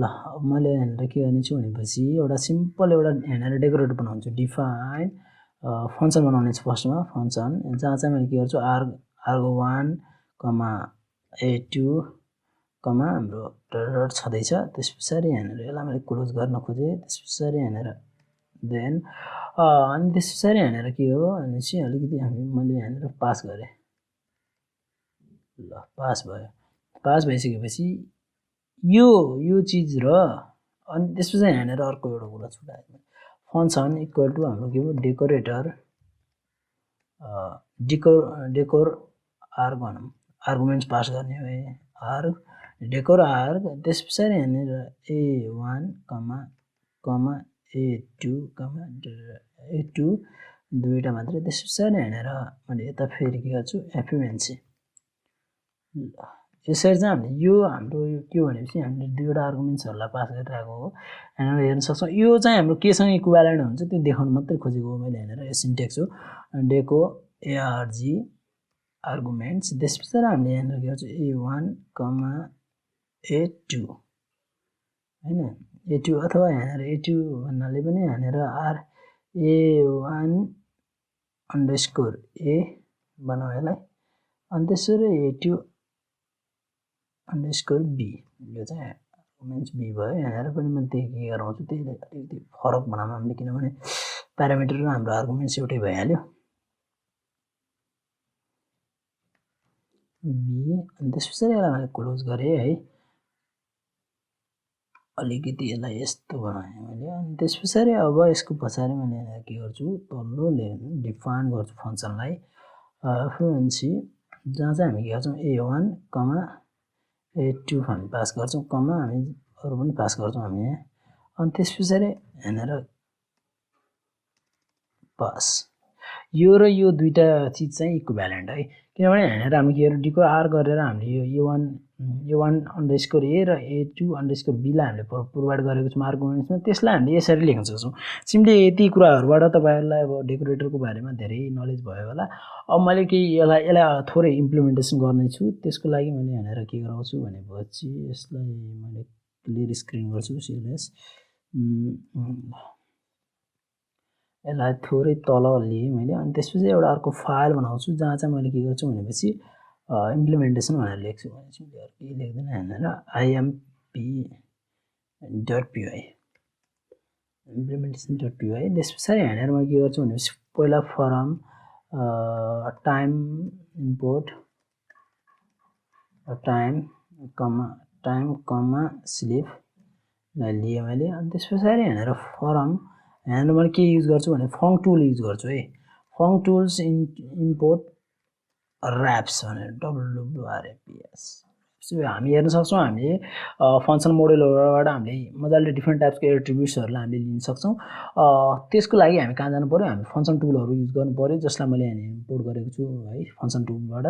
ल अब मैले यहाँनिर के गर्ने छु भनेपछि एउटा सिम्पल एउटा यहाँनिर डेकोरेटर बनाउँछु डिफाइन फंक्सन बनाउने छु फर्स्टमा फंक्सन जहाँ चाहिँ मैले के गर्छु arg1 a2 हाम्रो डट छदैछ त्यसपछि यहाँनिर यसलाई मैले क्लोज गर्न खोजे त्यसपछि यहाँनिर देन अनि त्यसपछि यहाँनिर के हो भनेपछि अलिकति मैले यहाँनिर पास गरे ल पास भयो पास भइसकेपछि यो चीज र अनि त्यसपछि यहाँनिर अर्को एउटा कुरा छुटाए फंक्सन इक्वल टु हाम्रो के हो डेकोरेटर डेकोर आर्गुमेन्ट्स पास गर्ने हो डेकोर आर्ग त्यसपछि यहाँनिर a1 a2 दुईटा मात्रै त्यसपछि यहाँनिर मैले यता फेरि के गर्छु एफयुएनसी यसरी चाहिँ हामीले यो हाम्रो के भनेपछि हामीले दुईवटा आर्गुमेन्ट्सहरुलाई पास गरिरहेको हो यहाँनिर हेर्न सक्छौं यो चाहिँ हाम्रो केसँग इक्विभ्यालेन्ट हुन्छ त्यो देखाउन मात्रै खोजेको हो मैले यहाँनिर यो सिन्टेक्स हो डेको arg आर्गुमेन्ट्स त्यसपछि हामीले यहाँनिर के गर्छु a1 a2 हैन a2 अथवा यहाँनिर a2 भन्नाले पनि यहाँनिर a1 underscore a बनाऊ यसलाई अनि त्यसरी a2 underscore b यो चाहिँ आर्गुमेन्ट्स b भयो यहाँनिर पनि म त्यही के गराउँछु त्यसले अलिकति फरक बनाउन हामीले किनभने प्यारामिटर र हाम्रो आर्गुमेन्ट्स एउटै भइहाल्यो b अनि त्यसपछि यसलाई मैले क्लोज गरे है अलिकति यसलाई यस्तो बनाएँ मैले अनि त्यसपछि अब यसको पछाडी मैले यहाँ के गर्छु तल्लो डिफाइन गर्छु फंक्सनलाई फ्रिक्वेन्सी जहाँ चाहिँ हामी के गर्छौं a1 a2 हामी पास गर्छौं हामी अरु पनि पास गर्छौं हामी यहाँ अनि त्यसपछि यहाँनिर पास यो र यो दुईटा चीज चाहिँ इक्विभ्यालेन्ट है किनभने यहाँनिर हामी के डेको आर गरेर हामीले यो a1 underscore a र a2 underscore b लाई हामीले प्रोभाइड गरेको छौं आर्गुमेन्ट्समा त्यसलाई हामीले यसरी लेख्न सक्छौं सिम्पली यति कुराहरुबाट तपाईहरुलाई अब डेकोरेटरको बारेमा धेरै नलेज भयो होला अब मैले के यसलाई थोरै इम्प्लिमेन्टेसन गर्ने छु त्यसको लागि मैले यहाँनिर के गराउँछु भनेपछि यसलाई मैले क्लियर स्क्रिन गर्छु सीएलएस यसलाई थोरै तल लिएँ मैले अनि त्यसपछि एउटा अर्को फाइल बनाउँछु जहाँ चाहिँ मैले के गर्छु भनेपछि इम्प्लिमेन्टेसन भनेर लेख्छु भनेपछि केही लेख्दैन हेरेर imp.py implementation.py त्यस पछाडि हेरेर म के गर्छु भनेपछि पहिला फरम टाइम इम्पोर्ट टाइम कमा स्लिप लाई लिएँ मैले अनि त्यस पछाडि हेरेर फरम हेरेर मैले के युज गर्छु भने फङ टुल युज गर्छु है फङ टुल्स इम्पोर्ट ऱ्याप्स भनेर WRAPS हामी हेर्न सक्छौँ हामीले फङ्सन मोडेलहरुबाट हामीले मजाले डिफ्रेन्ट टाइप्सको एट्रिब्युट्सहरुलाई हामीले लिन सक्छौँ त्यसको लागि हामी कहाँ जानु पर्यो हामी फङ्सन टुलहरु युज गर्नु पर्यो जसलाई मैले यहाँ इम्पोर्ट गरेको छु है फङ्सन टुलबाट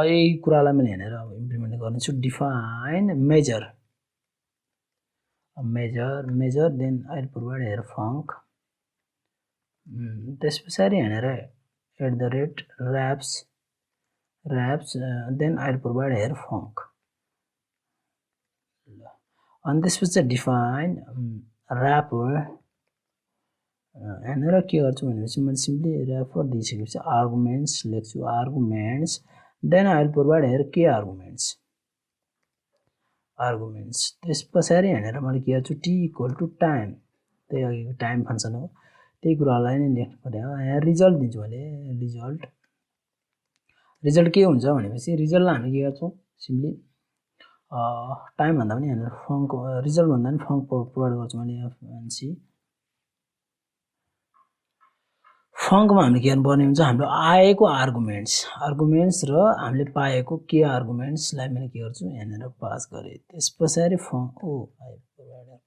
यही कुरालाई मैले हेरेर इम्प्लिमेन्ट गर्नेछु define major then I'll provide here func त्यस पछाडि हेरेर @wraps then I'll provide here func अनि त्यसपछि डिफाइन wrapper हेरेर के गर्छु भनेपछि मैले सिम्पली wrapper दिइसकेपछि आर्गुमेन्ट्स लेख्छु arguments then I'll provide here के आर्गुमेन्ट्स त्यस पछाडि हेरेर मैले के गर्छु t = टाइम त्यही अघिको टाइम फंक्सन हो त्यही कुरालाई नै लेख्नु पर्यो यहाँ रिजल्ट दिन्छु मैले रिजल्ट के हुन्छ भनेपछि रिजल्टलाई हामी के गर्छौं सिम्पली टाइम भन्दा पनि यहाँ फंक रिजल्ट भन्दा पनि फंक प्रोवाइड गर्छु मैले fnc फंकमा हामीले के गर्नुपर्ने हुन्छ हाम्रो आएको आर्गुमेन्ट्स र हामीले पाएको के आर्गुमेन्ट्सलाई मैले के गर्छु यहाँनेर पास गरे त्यसपछि फंक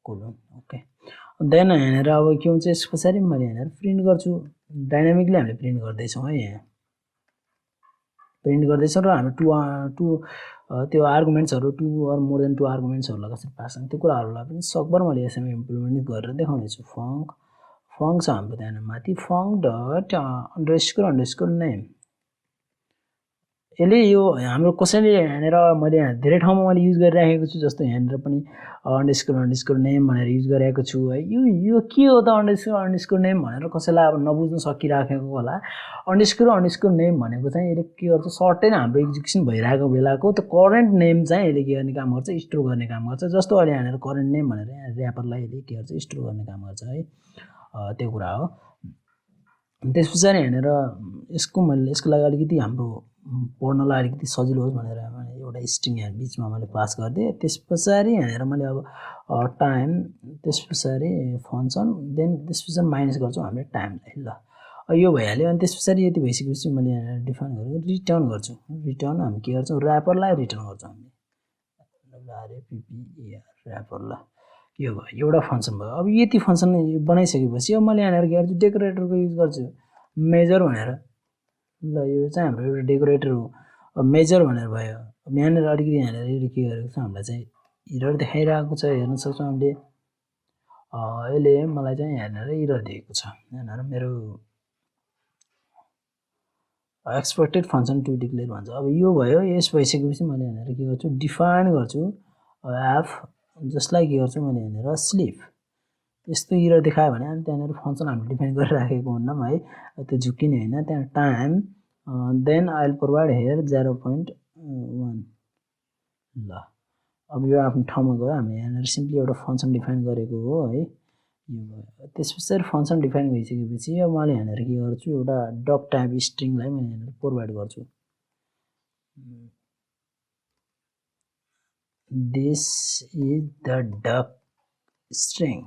कोलन ओके देन यहाँनेर अब के हुन्छ यसपछि मैले यहाँनेर प्रिन्ट गर्छु डाइनामिकली हामीले प्रिन्ट गर्दै छौं है यहाँ प्रिन्ट गर्दै छौं र हामी त्यो आर्गुमेन्ट्सहरु 2 अर मोर देन 2 आर्गुमेन्ट्सहरुलाई कसरी पास गर्ने त्यो कुराहरुलाई पनि सकभर मैले यसमा इम्प्लिमेन्ट गरेर देखाउने छु फंक छ हाम्रो त्यहाँ माथि func.__ name यसले यो हाम्रो कसैले यहाँनेर मैले यहाँ धेरै ठाउँमा मैले युज गरिराखेको छु जस्तो यहाँनेर पनि __ name भनेर युज गरिरहेको छु है यो के हो त __ name भनेर कसैलाई अब नबुझ्न सकिराखेको होला __ name भनेको चाहिँ यसले के गर्छ सर्टेन हाम्रो एक्जिक्युसन भइरहेको बेलाको त्यो करेन्ट नेम चाहिँ यसले के गर्ने काम गर्छ स्टोर गर्ने काम गर्छ जस्तो अहिले यहाँनेर करेन्ट नेम भनेर यहाँ र्यापरलाई यसले के गर्छ स्टोर गर्ने काम गर्छ है त्यो कुरा हो त्यसपछि यहाँनेर यसको लागि अलिकति हाम्रो पढ्नलाई अलिकति सजिलो होस् भनेर एउटा स्ट्रिङ यहाँ बीचमा मैले पास गर्दिए त्यसपछि यहाँनेर मैले अब टाइम त्यसपछि फंक्सन देन त्यसपछि माइनस गर्छु हामीले टाइमलाई ल यो भइहाल्यो अनि त्यसपछि यति भइसकेपछि मैले यहाँ डिफाइन गरेको रिटर्न गर्छु रिटर्न हामी के गर्छौं र्यापरलाई रिटर्न गर्छौं हामी र्यापरलाई यो भयो एउटा फंक्सन भयो अब यति फंक्सन बनाइसकेपछि अब मैले यहाँनेर के गर्छु डेकोरेटरको युज गर्छु मेजर भनेर ल यो चाहिँ हाम्रो एउटा डेकोरेटर हो मेजर भनेर भयो यहाँनेर अलिकति यहाँनेर के गरेको छ हामीलाई चाहिँ एरर देखाइरहेको छ हेर्न सक्छौं हामीले यसले मलाई चाहिँ यहाँनेर एरर दिएको छ यहाँनेर मेरो एक्सपेक्टेड फंक्सन टु डिक्लेयर भन्छ अब यो भयो यस भइसकेपछि मैले यहाँनेर के गर्छु डिफाइन गर्छु एफ जसलाई के गर्छु मैले यहाँनेर स्लिप यस्तो एरर देखायो भने अनि त्यहाँनेर फंक्सन हामीले डिफाइन गरिराखेको हुन्नम है त्यो झुकिने हैन त्यहाँ time then I will provide here 0.1 ल अब यो आफ्नो ठाउँमा गयो हामी यहाँनेर सिम्पली एउटा फंक्सन डिफाइन गरेको हो है यो भयो त्यसपछि फंक्सन डिफाइन भइसकेपछि अब मैले यहाँनेर के गर्छु एउटा डक टाइप स्ट्रिङलाई मैले यहाँनेर प्रोवाइड गर्छु this is the duck string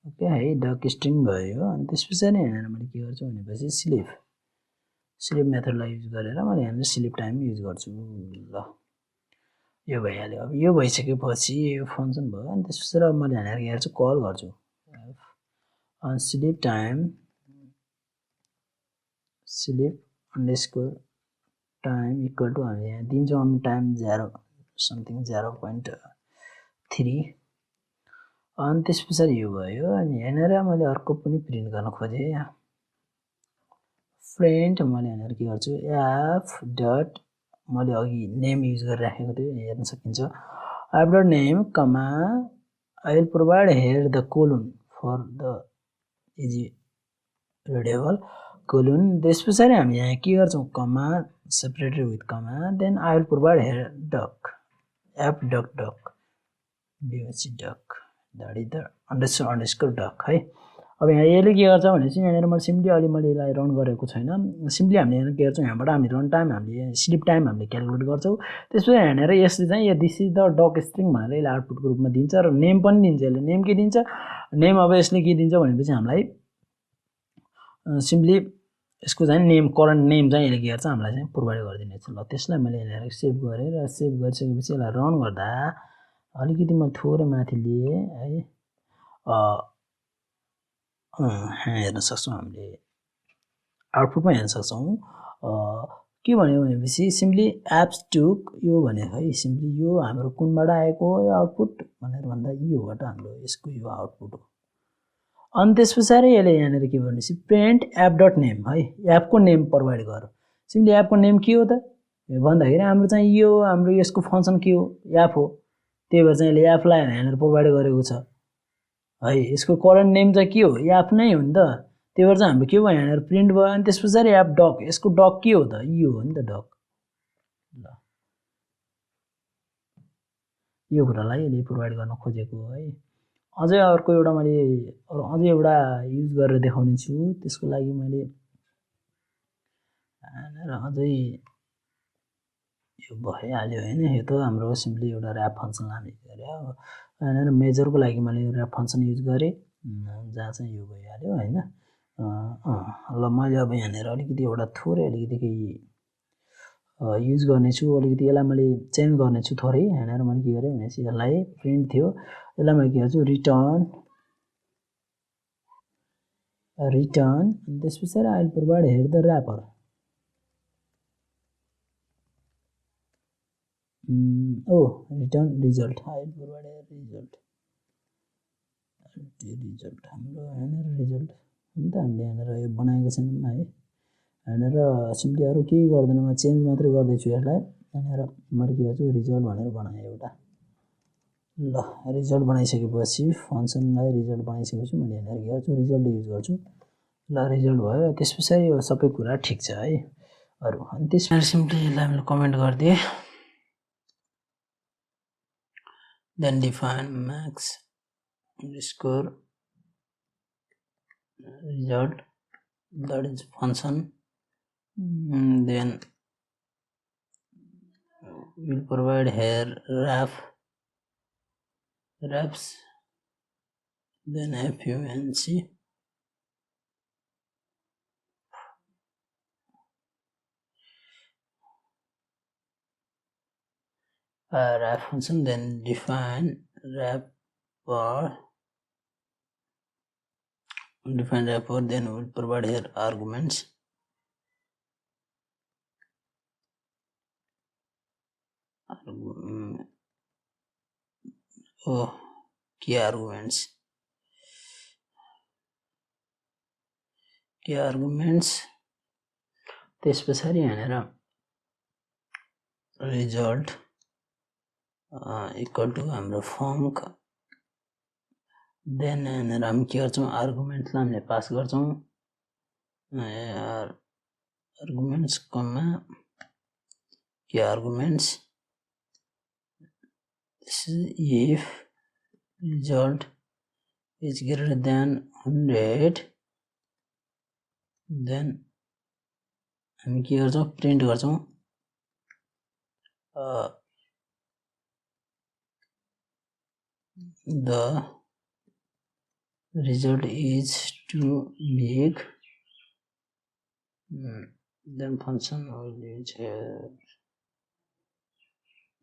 okay है डक स्ट्रिङ भयो अनि त्यसपछि यहाँनेर मैले के गर्छु भनेपछि स्लिप मेथडलाई युज गरेर मैले यहाँनेर स्लिप टाइम युज गर्छु ल यो भइहाल्यो अब यो भइसकेपछि यो फंक्सन भयो अनि त्यसपछि मैले यहाँनेर के गर्छु कल गर्छु अनि स्लिप टाइम इक्वल टु हामी यहाँ दिन्छौं हामी टाइम 0 समथिङ 0.3 अनि त्यसपछि यो भयो अनि यहाँनेर मैले अर्को पनि प्रिन्ट गर्न खोजे प्रिन्ट मैले यहाँनेर के गर्छु एफ डट मैले अघि नेम युज गरिराखेको थिएँ हेर्न सकिन्छ F dot name comma I will provide here the colon for the easy readable colon त्यस पछाडि हामी यहाँ के गर्छौँ comma separated with comma then I will provide here doc up doc doc DOC doc that is the underscore doc है अब यहाँ यसले के गर्छ भनेपछि यहाँनिर मैले सिम्पली अलि मैले यसलाई रन गरेको छैन सिम्पली हामीले यहाँ के गर्छौँ यहाँबाट हामी रन टाइम हामीले स्लिप टाइम हामीले क्यालकुलेट गर्छौँ त्यसपछि यहाँनिर यसले चाहिँ this is the duck string भनेर यसले आउटपुटको रूपमा दिन्छ र नेम पनि दिन्छ यसले नेम के दिन्छ नेम अब यसले के दिन्छ भनेपछि हामीलाई सिम्पली यसको चाहिँ नेम करेन्ट नेम चाहिँ यसले के गर्छ हामीलाई चाहिँ प्रोभाइड गरिदिनेछ ल त्यसलाई मैले यहाँनिर सेभ गरेँ र सेभ गरिसकेपछि यसलाई रन गर्दा अलिकति म थोरै माथि लिएँ है यहाँ हेर्न सक्छौँ हामीले आउटपुटमा हेर्न सक्छौँ के भन्यो भनेपछि सिम्पली एप्स टुक यो भनेको है सिम्पली यो हाम्रो कुनबाट आएको यो आउटपुट भनेर भन्दा योबाट हाम्रो यसको यो आउटपुट हो अनि त्यस पछाडि यसले यहाँनिर के भनेपछि प्रिन्ट एप डट नेम है एपको नेम प्रोभाइड गर सिम्पली एपको नेम के हो त भन्दाखेरि हाम्रो चाहिँ यो हाम्रो यसको फङ्सन के हो एप हो त्यही भएर चाहिँ यसले एपलाई यहाँनिर प्रोभाइड गरेको छ है यसको करेन्ट नेम चाहिँ के हो एप नै हो नि त त्यही भएर चाहिँ हाम्रो के भयो यहाँनिर प्रिन्ट भयो अनि त्यस पछाडि एप डक यसको डक के हो त यो हो नि त डक ल यो कुरालाई यसले प्रोभाइड गर्न खोजेको है अझै अर्को एउटा मैले अझै एउटा युज गरेर देखाउने छु त्यसको लागि मैले अझै यो भइहाल्यो होइन यो त हाम्रो सिम्पली एउटा ऱ्याप फङ्सन हामी गऱ्यो यहाँनिर मेजरको लागि मैले ऱ्याप फङ्सन युज गरेँ जहाँ चाहिँ यो भइहाल्यो होइन ल मैले अब यहाँनिर अलिकति एउटा थोरै अलिकति केही युज गर्नेछु अलिकति यसलाई मैले चेन्ज गर्नेछु थोरै यहाँनिर मैले के गरेँ भनेपछि यसलाई प्रिन्ट थियो यसलाई मैले के गर्छु रिटर्न त्यस पछाडि I will provide here the wrapper return result I will provide result हाम्रो यहाँनिर रिजल्ट हो नि त हामीले यहाँनिर यो बनाएको छैनौँ है यहाँनिर सिम्पली अरू केही गर्दैन म चेन्ज मात्रै गर्दैछु यसलाई यहाँनिर मैले के गर्छु रिजल्ट भनेर बनाएँ एउटा ल रिजल्ट बनाइसकेपछि फङ्सनलाई रिजल्ट बनाइसकेपछि मैले यहाँनिर के गर्छु रिजल्ट युज गर्छु ल रिजल्ट भयो त्यस पछाडि यो सबै कुरा ठिक छ है अरू अनि त्यसमा सिम्पली यसलाई मैले कमेन्ट गरिदिएँ then define max underscore result that is function then we'll provide here refs then func ref function then define wrapper then we'll provide here arguments key arguments त्यस पछाडि यहाँनिर रिजल्ट इक्वल टु हाम्रो फङ्क then यहाँनिर हामी के गर्छौँ आर्गुमेन्ट्सलाई हामीले pass गर्छौँ आर्गुमेन्ट्स कमा के arguments if result is greater than 100 then हामी के गर्छौँ प्रिन्ट गर्छौँ the result is too big then function will use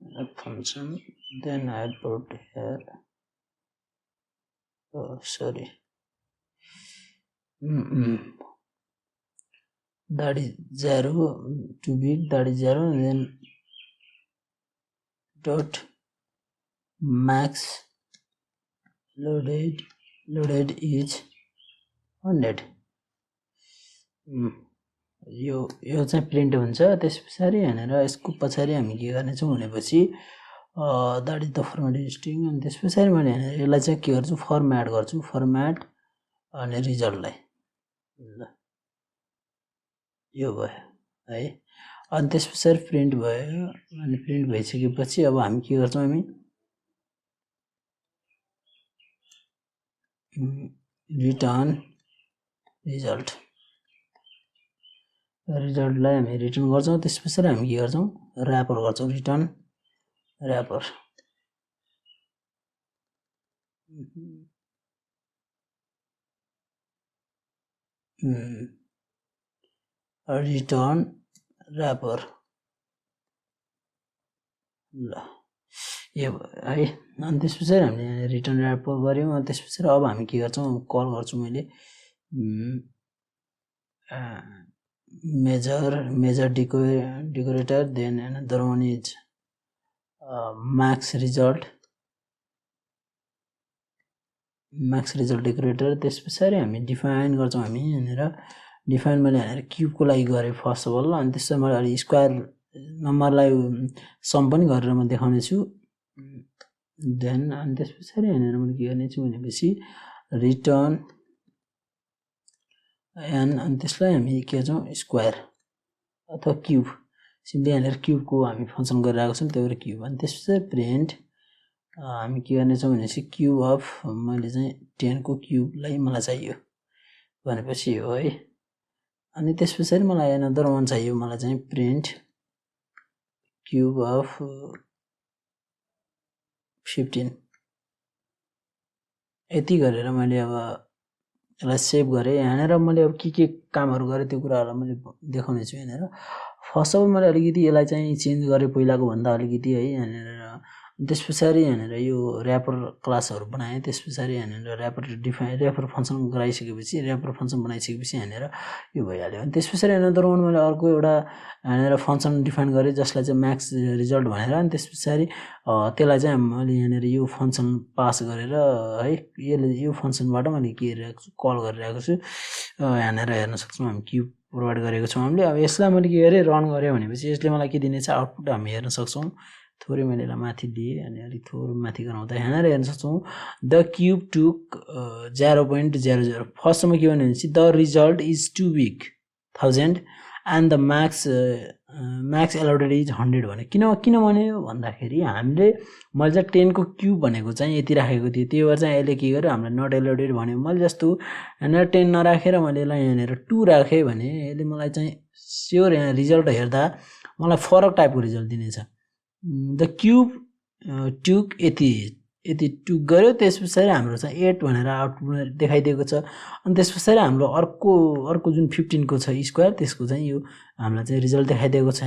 a function then I put here that is 0 too big that is 0 and then dot max loaded is 100 यो चाहिँ print हुन्छ त्यस पछाडि यहाँनिर यसको पछाडि हामी के गर्नेछौँ भनेपछि that is the fermented string अनि त्यस पछाडि मैले यहाँनिर यसलाई चाहिँ के गर्छु फर्म्याट गर्छु फर्म्याट अनि रिजल्टलाई ल यो भयो है। अनि त्यसपछि प्रिन्ट भयो। अनि प्रिन्ट भइसकेपछि अब हामी के गर्छौँ, हामी रिटर्न रिजल्टलाई हामी रिटर्न गर्छौँ। त्यसपछि हामी के गर्छौँ, ऱ्यापर गर्छौँ, रिटर्न ऱ्यापर। रिटर्न ऱ्यापर ल यो है। अनि त्यसपछि हामीले रिटर्न ऱ्यापर गऱ्यौँ। अनि त्यसपछि अब हामी के गर्छौँ, कल गर्छु मैले major decorator, then another one is max result decorator. त्यस पछाडि हामी डिफाइन गर्छौँ, हामी यहाँनिर डिफाइन मैले यहाँनिर क्युबको लागि गरेँ फर्स्ट अफ अल। अनि त्यसपछि मैले अलि स्क्वायर नम्बरलाई सम पनि गरेर म देखाउने छु। देन अनि त्यस पछाडि यहाँनिर मैले के गर्ने छु भनेपछि रिटर्न एन, अनि त्यसलाई हामी के गर्छौँ, स्क्वायर अथवा क्युब, सिम्पली यहाँनिर क्युबको हामी फङ्सन गरिरहेको छौँ, त्यही भएर क्युब। अनि त्यसपछि प्रिन्ट हामी के गर्नेछौँ भनेपछि क्युब अफ, मैले चाहिँ 10 को क्युबलाई मलाई चाहियो भनेपछि हो है। अनि त्यस पछाडि मलाई अनदर वान चाहियो, मलाई चाहिँ प्रिन्ट क्युब अफ 15। यति गरेर मैले अब यसलाई सेभ गरेँ। यहाँनिर मैले अब के कामहरू गरेँ त्यो कुराहरूलाई मैले देखाउने छु। यहाँनिर फर्स्ट अफ अल मैले अलिकति यसलाई चाहिँ चेन्ज गरेँ पहिलाको भन्दा अलिकति है। यहाँनिर त्यस पछाडि यहाँनिर यो ऱ्यापर क्लासहरू बनाएँ। त्यस पछाडि यहाँनिर ऱ्यापर फङ्सन गराइसकेपछि, ऱ्यापर फङ्सन बनाइसकेपछि यहाँनिर यो भइहाल्यो। अनि त्यस पछाडि अनदर वान मैले अर्को एउटा यहाँनिर फङ्सन डिफाइन गरेँ जसलाई चाहिँ म्याक्स रिजल्ट भनेर। अनि त्यस पछाडि त्यसलाई चाहिँ मैले यहाँनिर यो फङ्सन पास गरेर है, यो फङ्सनबाट मैले के गरिरहेको छु, कल गरिरहेको छु। यहाँनिर हेर्न सक्छौँ हामी क्युब प्रोभाइड गरेको छौँ हामीले। अब यसलाई मैले के गरेँ, रन गरेँ भनेपछि यसले मलाई के दिनेछ, आउटपुट हामी हेर्न सक्छौँ। थोरै मैले यसलाई माथि दिएँ अनि अलिक थोरै माथि गराउँदा यहाँनिर हेर्न सक्छौँ द क्युब टुक 0.00। फर्स्टमा के भन्यो भनेपछि the result is too big 1000 and the max allowed is 100 भन्यो। किन भन्यो भन्दाखेरि हामीले मैले चाहिँ 10 को क्युब भनेको चाहिँ यति राखेको थिएँ, त्यही भएर चाहिँ यसले के गर्यो, हामीलाई नट एलाउडेड भन्यो। मैले जस्तो यहाँनिर 10 नराखेर मैले यसलाई यहाँनिर 2 राखेँ भने यसले मलाई चाहिँ स्योर यहाँ रिजल्ट हेर्दा मलाई फरक टाइपको रिजल्ट दिनेछ। द क्युब टुक यति टुक गऱ्यो। त्यस पछाडि हाम्रो चाहिँ 8 भनेर आउटपुट देखाइदिएको छ। अनि त्यस पछाडि हाम्रो अर्को जुन 15 को छ स्क्वायर, त्यसको चाहिँ यो हामीलाई चाहिँ रिजल्ट देखाइदिएको छ।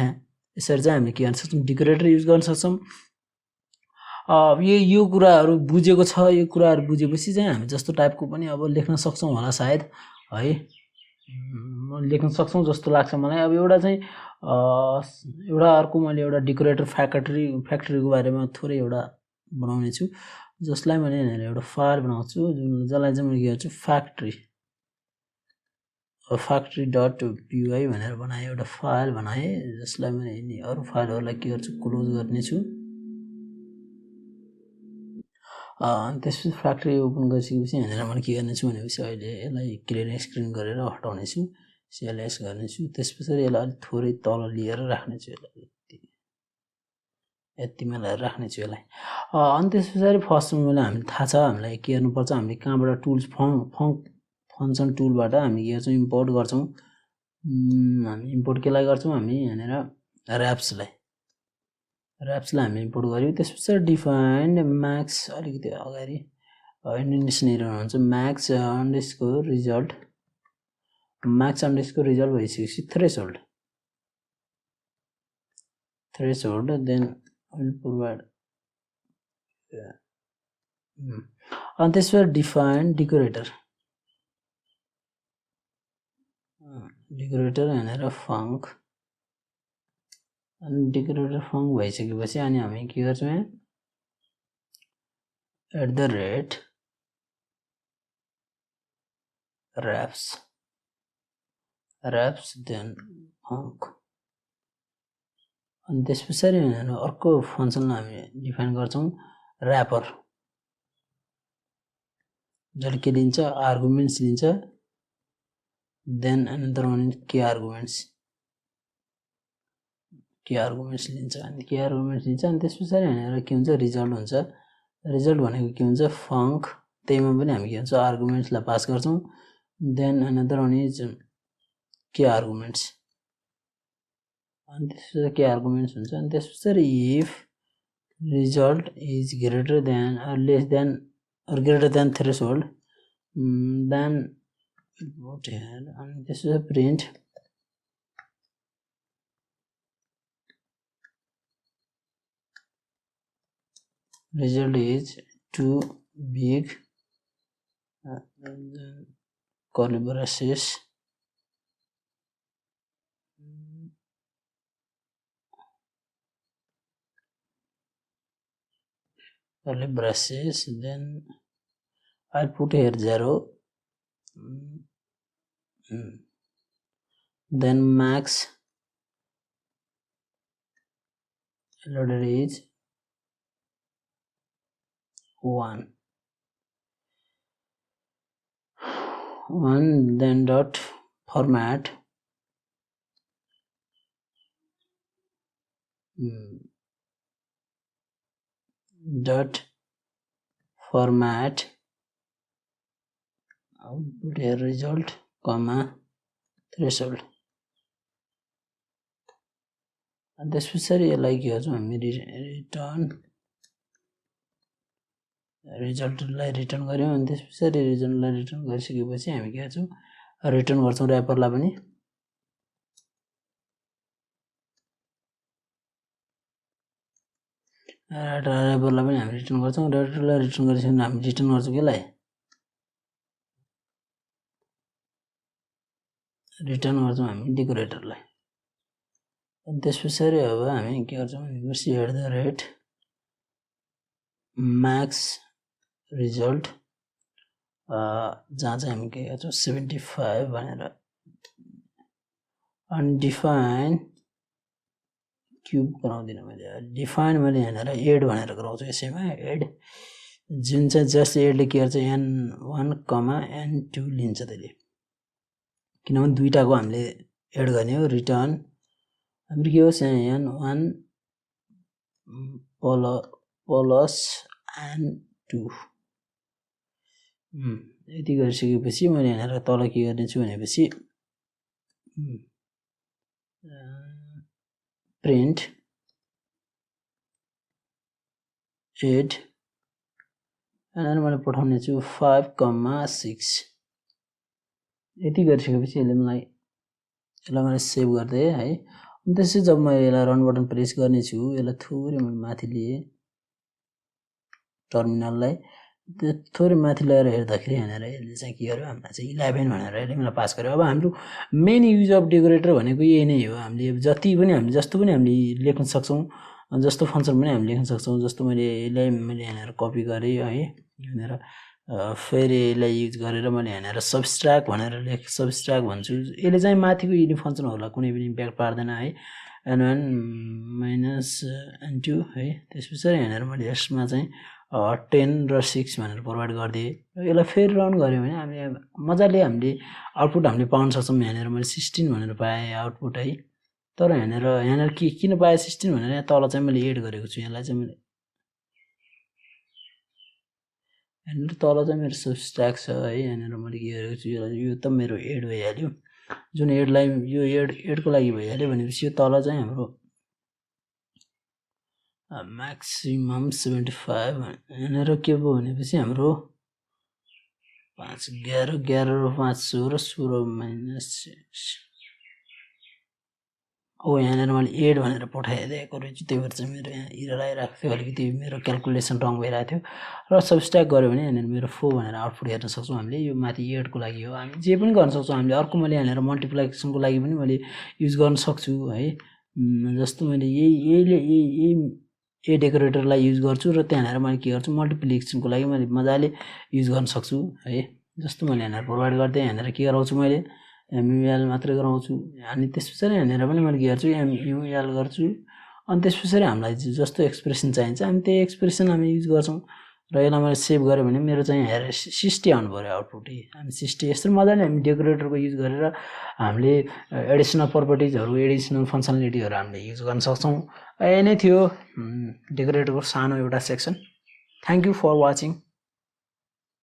यसरी चाहिँ हामीले के गर्न सक्छौँ, डेकोरेटर युज गर्न सक्छौँ। यो कुराहरू बुझेको छ। यो कुराहरू बुझेपछि चाहिँ हामी जस्तो टाइपको पनि अब लेख्न सक्छौँ होला सायद है, लेख्न सक्छौँ जस्तो लाग्छ मलाई। अब एउटा चाहिँ एउटा अर्को मैले एउटा डेकोरेटर फ्याक्ट्रीको बारेमा थोरै एउटा बनाउने छु, जसलाई मैले यहाँनिर एउटा फाइल बनाउँछु, जसलाई चाहिँ मैले के गर्छु, फ्याक्ट्री डट पी भनेर बनाएँ, एउटा फाइल बनाएँ, जसलाई मैले यिनी अरू फाइलहरूलाई के गर्छु, क्लोज गर्नेछु। अनि त्यसपछि फ्याक्ट्री ओपन गरिसकेपछि यहाँनिर मैले के गर्नेछु भनेपछि अहिले यसलाई क्लियर स्क्रिन गरेर हटाउनेछु, CLS गर्नेछु। त्यस पछाडि यसलाई अलिक थोरै तल लिएर राख्नेछु, यसलाई यतिमा लिएर राख्नेछु यसलाई। अनि त्यस पछाडि फर्स्टमा मैले हामी थाहा छ हामीलाई के गर्नुपर्छ, हामीले कहाँबाट टुल्स फङ्सन टुलबाट हामी के गर्छौँ, इम्पोर्ट गर्छौँ। हामी इम्पोर्ट केलाई गर्छौँ, हामी यहाँनिर ऱ्याप्सलाई हामी इम्पोर्ट गऱ्यौँ। त्यस पछाडि डिफाइन म्याक्स, अलिकति अगाडि इन्डेन्टेसन एरर हुन्छ, म्याक्स अन्डरस्कोर रिजल्ट भइसकेपछि थ्रेसहोल्ड देन विल प्रोभाइड। अनि त्यसपछि डिफाइन डेकोरेटर यहाँनिर फङ्क, अनि डेकोरेटर फङ्क भइसकेपछि अनि हामी के गर्छौँ, यहाँ @ऱ्याप्स देन फङ्क। अनि त्यस पछाडि अर्को फङ्सनलाई हामी डिफाइन गर्छौँ ऱ्यापर, जसले के लिन्छ, आर्गुमेन्ट्स लिन्छ, देन अनदर वान इज के आर्गुमेन्ट्स लिन्छ अनि के आर्गुमेन्ट्स लिन्छ अनि त्यस पछाडि भनेर के हुन्छ रिजल्ट हुन्छ रिजल्ट भनेको के हुन्छ फंक त्यहीमा पनि हामी के हुन्छ आर्गुमेन्ट्सलाई पास गर्छौं देन अनदर वान इज के आर्गुमेन्ट्स अनि त्यसपछि के आर्गुमेन्ट्स हुन्छ अनि त्यसपछि if result is greater than or less than or greater than threshold then what here and this is a print result is too big curly braces curly braces then I put here 0 then max loaded is 1 then dot format dot format output here result comma threshold and त्यसपछि यसलाई के गर्छौं हामी return रिजल्टलाई return गर्यौं अनि त्यसपछि रिजल्टलाई return गरिसकेपछि हामी के गर्छौं रिटर्न गर्छौं र्यापरलाई पनि र्यापरलाई पनि हामी रिटर्न गर्छौं र्यापरलाई रिटर्न गरिसकेपछि हामी रिटर्न गर्छौं केलाई रिटर्न गर्छौं हामी डेकोरेटरलाई अनि त्यसपछि अब हामी के गर्छौं भनेपछि head the rate Max result जहाँ चाहिँ हामी के गर्छौं 75 भनेर अनडिफाइन क्यूब गराउँदिन मैले डिफाइन मैले यहाँनिर एड भनेर गराउँछु यसैमा एड जुन चाहिँ जस्ट एडले के गर्छ n1 n2 लिन्छ त्यसले किनभने दुईटाको हामीले एड गर्ने हो रिटर्न हाम्रो के होस् n1 प्लस n2 यति गरिसकेपछि मैले यहाँनिर तल के गर्ने छु भनेपछि print एड अनि मैले पठाउने छु 5,6 यति गरिसकेपछि यसले मलाई मैले सेभ गर्दै है अनि त्यसपछि जब म यसलाई रन बटन प्रेस गर्ने छु यसलाई थोरै मैले माथि लिए टर्मिनललाई थोरै माथि ल्याएर हेर्दाखेरि यहाँनिर यसले चाहिँ के गर्यो हामीलाई चाहिँ 11 भनेर यसले मलाई पास गर्यो अब हाम्रो मेन युज अफ डेकोरेटर भनेको यही नै हो हामीले जति पनि हामीले जस्तो पनि हामीले लेख्न सक्छौं जस्तो फंक्सन पनि हामीले लेख्न सक्छौं जस्तो मैले यहाँनिर कपी गरे है यहाँनिर फेरि यसलाई युज गरेर मैले यहाँनिर सबट्र्याक्ट भनेर सबट्र्याक्ट भन्छु यसले चाहिँ माथिको यिनी फंक्सनहरुलाई कुनै पनि इम्प्याक्ट पार्दैन है n1 n2 है त्यसपछि यहाँनिर मैले यसमा चाहिँ 10 र 6 भनेर प्रोवाइड गरिदिए यसलाई फेरि रन गर्यो भने हामीले मजाले हामीले आउटपुट हामीले पाउन सक्छौं यहाँनिर मैले 16 भनेर पाए आउटपुट है तर यहाँनिर किन पाए 16 भनेर यहाँ तल चाहिँ मैले एड गरेको छु यसलाई चाहिँ मैले यहाँनिर तल चाहिँ मेरो सबट्र्याक्ट छ है यहाँनिर मैले के गरेको छु यो त मेरो एड भइहाल्यो जुन एडलाई यो एडको लागि भइहाल्यो भनेपछि यो तल चाहिँ हाम्रो म्याक्सिमम 75 यहाँनिर के भयो भनेपछि हाम्रो 5 11 11 र 5 16 16 माइनस 6 ओ यहाँनिर मैले एड भनेर पठाइदिएको रहेछु त्यही भएर चाहिँ मेरो यहाँ एरर आइरहेको थियो अलिकति मेरो क्याल्कुलेसन रङ भइरहेको थियो र सबट्र्याक्ट गर्यो भने यहाँनिर मेरो 4 भनेर आउटपुट हेर्न सक्छौं हामीले यो माथि एडको लागि हो हामी जे पनि गर्न सक्छौं हामीले अर्को मैले यहाँनिर मल्टिप्लिकेसनको लागि पनि मैले युज गर्न सक्छु है जस्तो मैले यही ए डेकोरेटरलाई युज गर्छु र त्यहाँनिर मैले के गर्छु मल्टिप्लिकेसनको लागि मैले मजाले युज गर्न सक्छु है जस्तो मैले यहाँनिर प्रोवाइड गर्दै यहाँनिर के गराउँछु मैले एमयुएल मात्र गराउँछु अनि त्यसपछि यहाँनिर पनि मैले के गर्छु एमयुएल गर्छु अनि त्यसपछि हामीलाई जस्तो एक्सप्रेसन चाहिन्छ हामी त्यही एक्सप्रेसन हामी युज गर्छौं र यसलाई मैले सेभ गरेँ भने मेरो चाहिँ हेर 60 आउनु पऱ्यो आउटपुट। हामी 60 यस्तो मजाले हामी डेकोरेटरको युज गरेर हामीले एडिसनल प्रपर्टिजहरू एडिसनल फङ्सनालिटीहरू हामीले युज गर्न सक्छौँ। यही नै थियो डेकोरेटरको सानो एउटा section. Thank you for watching.